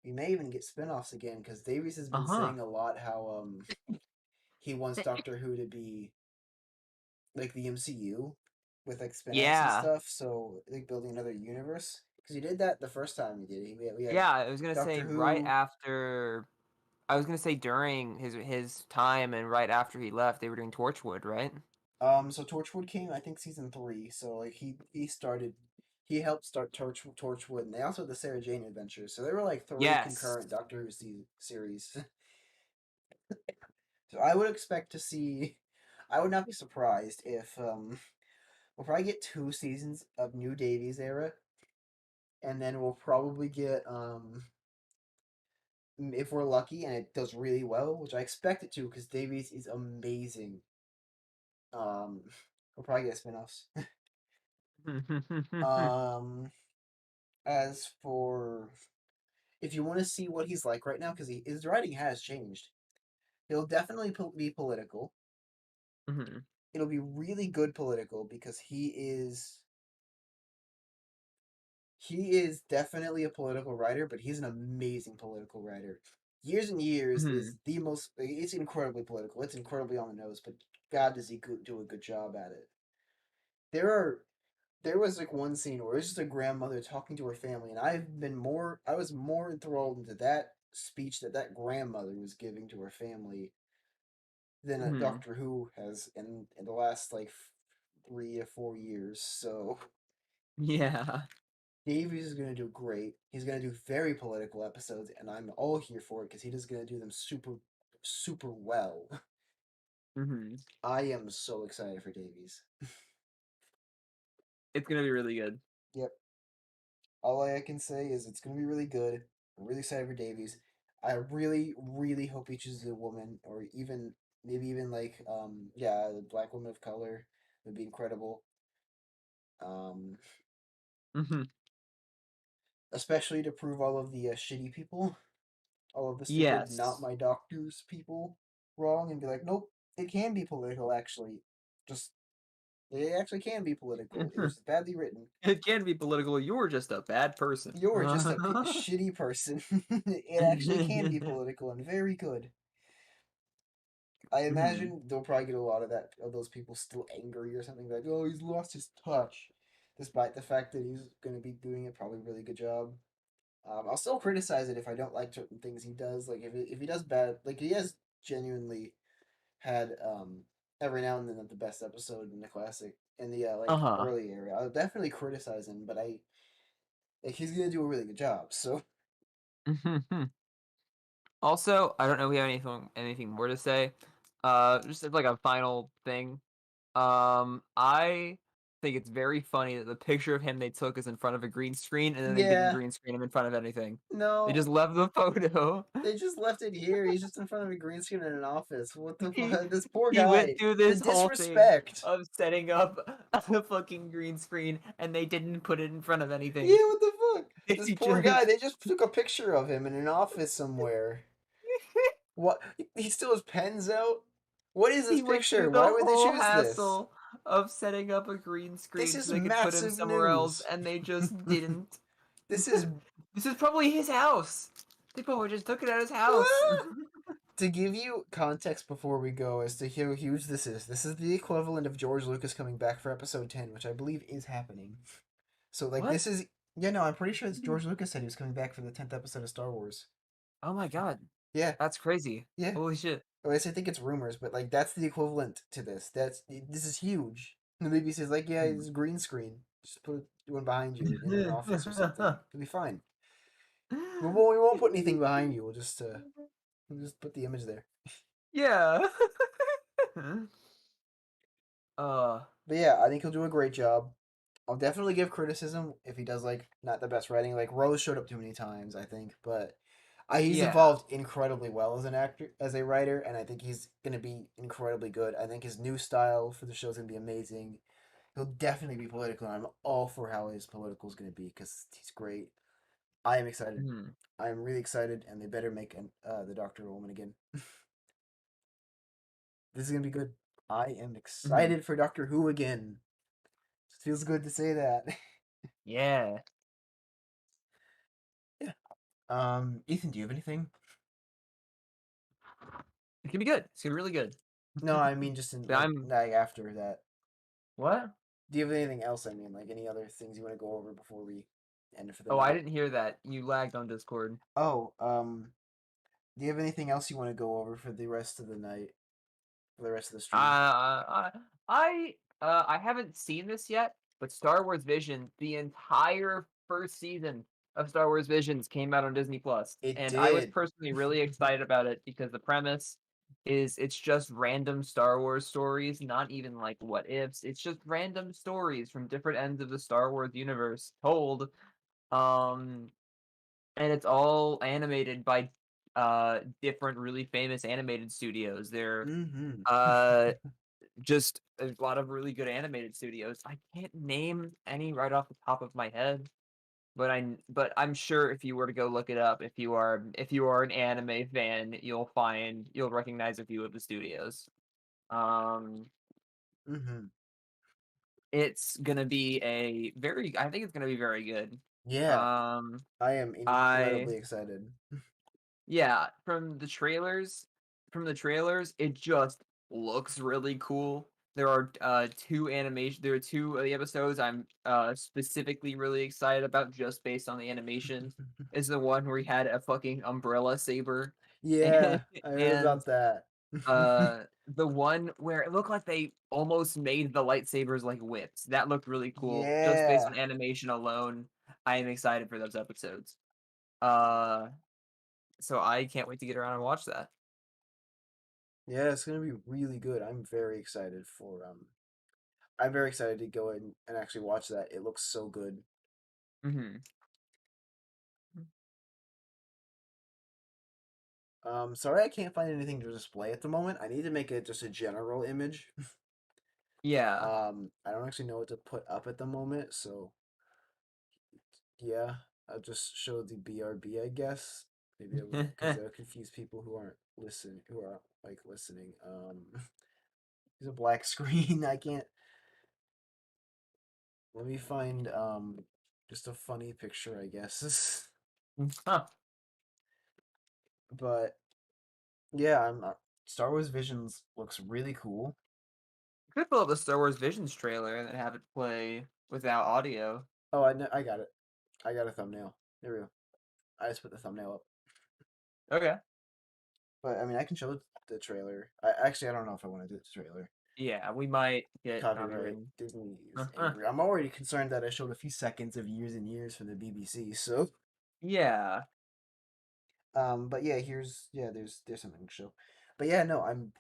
We may even get spin-offs again because Davies has been Uh-huh. saying a lot how he wants Doctor Who to be like the MCU with like spin-offs and Yeah. stuff. So like building another universe because he did that the first time he did it. We had Yeah, I was gonna say Doctor right Who. after. I was gonna say during his time and right after he left, they were doing Torchwood, right? So Torchwood came, I think, season 3. So like he helped start Torchwood, and they also had the Sarah Jane Adventures. So there were like three Yes. concurrent Doctor Who series. So I would expect to see. I would not be surprised if we'll probably get 2 seasons of New Davies era, and then we'll probably get if we're lucky and it does really well, which I expect it to because Davies is amazing. We'll probably get spin-offs. um, as for if you want to see what he's like right now, because his writing has changed, he'll definitely be political. Mhm. It'll be really good political because he is definitely a political writer, but he's an amazing political writer. Years and Years is Mhm. the most. It's incredibly political. It's incredibly on the nose, but God, does he do a good job at it. There are there was like one scene where it's just a grandmother talking to her family, and I was more enthralled into that speech that grandmother was giving to her family than Mhm. Doctor Who has in the last like 3 or 4 years. So Yeah. Davies is gonna do great. He's gonna do very political episodes, and I'm all here for it because he is gonna do them super well. Mhm. I am so excited for Davies. It's gonna be really good. Yep. All I can say is it's gonna be really good. I'm really excited for Davies. I really hope he chooses a woman, or even maybe even like yeah, the black woman of color would be incredible. Um, Mhm. especially to prove all of the shitty people, all of the stupid not Yes. my doctors people wrong, and be like, nope, it can be political actually. Just it actually can be political. It was badly written. It can be political. You're just a bad person. You're just a shitty person. It actually can be political and very good. I Mhm. imagine they'll probably get a lot of that of those people still angry or something like, oh, he's lost his touch, despite the fact that he's going to be doing a probably really good job. I'll still criticize it if I don't like certain things he does. Like if he does bad, like he has genuinely had every now and then the best episode in the classic in the like Uh-huh. early area. I'll definitely criticize him, but I like he's gonna do a really good job. So Also, I don't know if we have anything more to say. Just as like a final thing. I think it's very funny that the picture of him they took is in front of a green screen, and then they didn't yeah, green screen him in front of anything. They no, just left the photo. they just left it here. He's just in front of a green screen in an office. What the He fuck? This poor he went guy. through The this whole thing disrespect. of setting up a fucking green screen, and they didn't put it in front of Yeah, anything. what the fuck? They This poor guy. just They just took a picture of him in an office somewhere. What? He still has pens out. What is this he went picture? through Why the would they whole choose this? hassle of setting up a green This screen so is they could put him massive somewhere else, news. and they just didn't. This is This is probably his house. They probably just took it at his house. to give you context before we go as to how huge this is. This is the equivalent of George Lucas coming back for episode 10, which I believe is happening. So like What? this is yeah, no, I'm pretty sure it's George Lucas said he was coming back for the 10th episode of Star Wars. Oh my god. Yeah. That's crazy. Yeah. Holy shit. At least I think it's rumors, but like that's the equivalent to this. This is huge. And the BBC says like, yeah, Hmm. it's green screen. Just put one behind you in an office or something. It'll be fine. We won't put anything behind you. We'll just put the image there. Yeah. But yeah, I think he'll do a great job. I'll definitely give criticism if he does like not the best writing. Like Rose showed up too many times, I think, but he's yeah. evolved incredibly well as an actor, as a writer, and I think he's gonna be incredibly good. I think his new style for the show is gonna be amazing. He'll definitely be political, and I'm all for how his political is gonna be because he's great. I am excited. Mhm. I am really excited, and they better make the Doctor a woman again. This is gonna be good. I am Mhm. excited for Doctor Who again. It feels good to say that. Yeah. Yeah. Ethan, do you have anything? It can be good. It's gonna be really good. No, I mean just in But I'm like after that. what? Do you have anything else? I mean, like any other things you want to go over before we end it for the Oh, I night? didn't hear that. You lagged on Discord. Oh, do you have anything else you want to go over for the rest of the night? For the rest of the stream? I haven't seen this yet, but Star Wars Vision, the entire first season of Star Wars Visions came out on Disney Plus, It and I was did. personally really excited about it because the premise is it's just random Star Wars stories, not even like what ifs. It's just random stories from different ends of the Star Wars universe told, um, and it's all animated by different really famous animated studios. They're Mm-hmm. uh just a lot of really good animated studios. I can't name any right off the top of my head, but I'm sure if you were to go look it up, if you are an anime fan, you'll recognize a few of the studios. Um, Mm-hmm. it's gonna be I think it's gonna be very good. Yeah, Um, I am I incredibly excited. Yeah, from the trailers, it just looks really cool. There are there are two of the episodes I'm specifically really excited about just based on the animation. Is the one where he had a fucking umbrella saber Yeah, I heard and about that. the one where it looked like they almost made the lightsabers like whips. That looked really cool. Just based Yeah. on animation alone, I am excited for those episodes. Uh so I can't wait to get around and watch that. Yeah, it's gonna be really good. I'm very excited to go in and actually watch that. It looks so good. Hmm. Sorry I can't find anything to display at the moment. I need to make it just a general image. Yeah. I don't actually know what to put up at the moment, so yeah, I'll just show the BRB, I guess. Maybe I will, because that'll confuse people who are like listening. It's a black screen. I can't. Let me find just a funny picture, I guess. Huh. But yeah, I'm Star Wars Visions looks really cool. Could pull up the Star Wars Visions trailer and then have it play without audio. Oh, I got it. I got a thumbnail. There we go. I just put the thumbnail up. Okay. But I mean, I can show the trailer. I don't know if I want to do the trailer. Yeah, we might get Copyright. Disney is uh angry. I'm already concerned that I showed a few seconds of years and years from the BBC. So, Yeah. but yeah, there's something to show. But yeah, no, I'm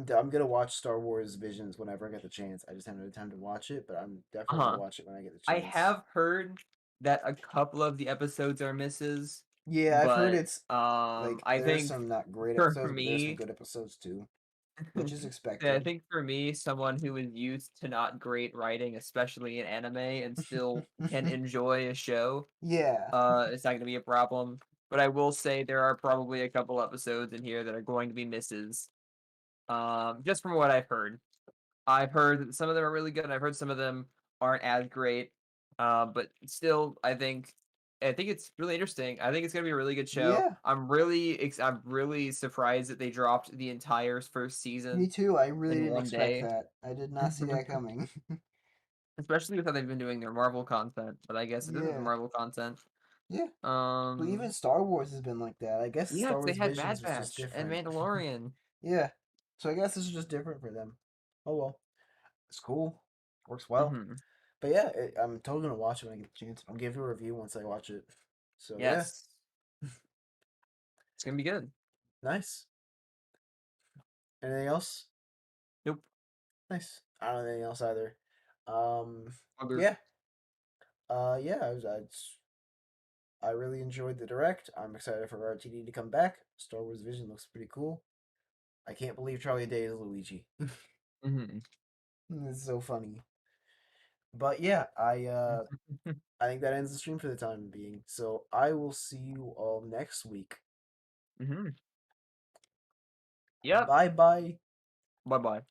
gonna watch Star Wars Visions whenever I get the chance. I just haven't had time to watch it, but I'm definitely gonna Uh-huh. watch it when I get the I chance. have heard that a couple of the episodes are misses, Yeah, I've heard but it's like I there's think some not great for episodes, but there's some me good episodes too, which is Yeah, I expected. think for me, someone who is used to not great writing, especially in anime, and still can enjoy a show, Yeah. it's not going to be a problem. But I will say there are probably a couple episodes in here that are going to be misses. Just from what I've heard. I've heard that some of them are really good, and I've heard some of them aren't as great. But still, I think it's really interesting. I think it's gonna be a really good show. Yeah. I'm really surprised that they dropped the entire first Me season too. I really in didn't one expect day. that. I did not see that coming. Especially with how they've been doing their Marvel content, but I guess it isn't Yeah. Marvel content. Yeah. But even Um, Star Wars has been like that. I guess yeah, Star 'cause they Wars had Visions Bad was just Batch and different. Mandalorian. Yeah. So I guess this is just different for them. Oh well. It's cool. Works well. Hmm. But yeah, I'm totally gonna watch it when I get the chance. I'll give you a review once I watch it. So yeah, Yes, it's gonna be good. nice. Anything else? Nope. Nice. I don't have anything else either. Um, Other. yeah. Yeah. I really enjoyed the direct. I'm excited for RTD to come back. Star Wars Vision looks pretty cool. I can't believe Charlie Day is Luigi. Hmm. It's so funny. But yeah, I think that ends the stream for the time being. So I will see you all next week. Hmm. Yep. Bye bye. Bye bye.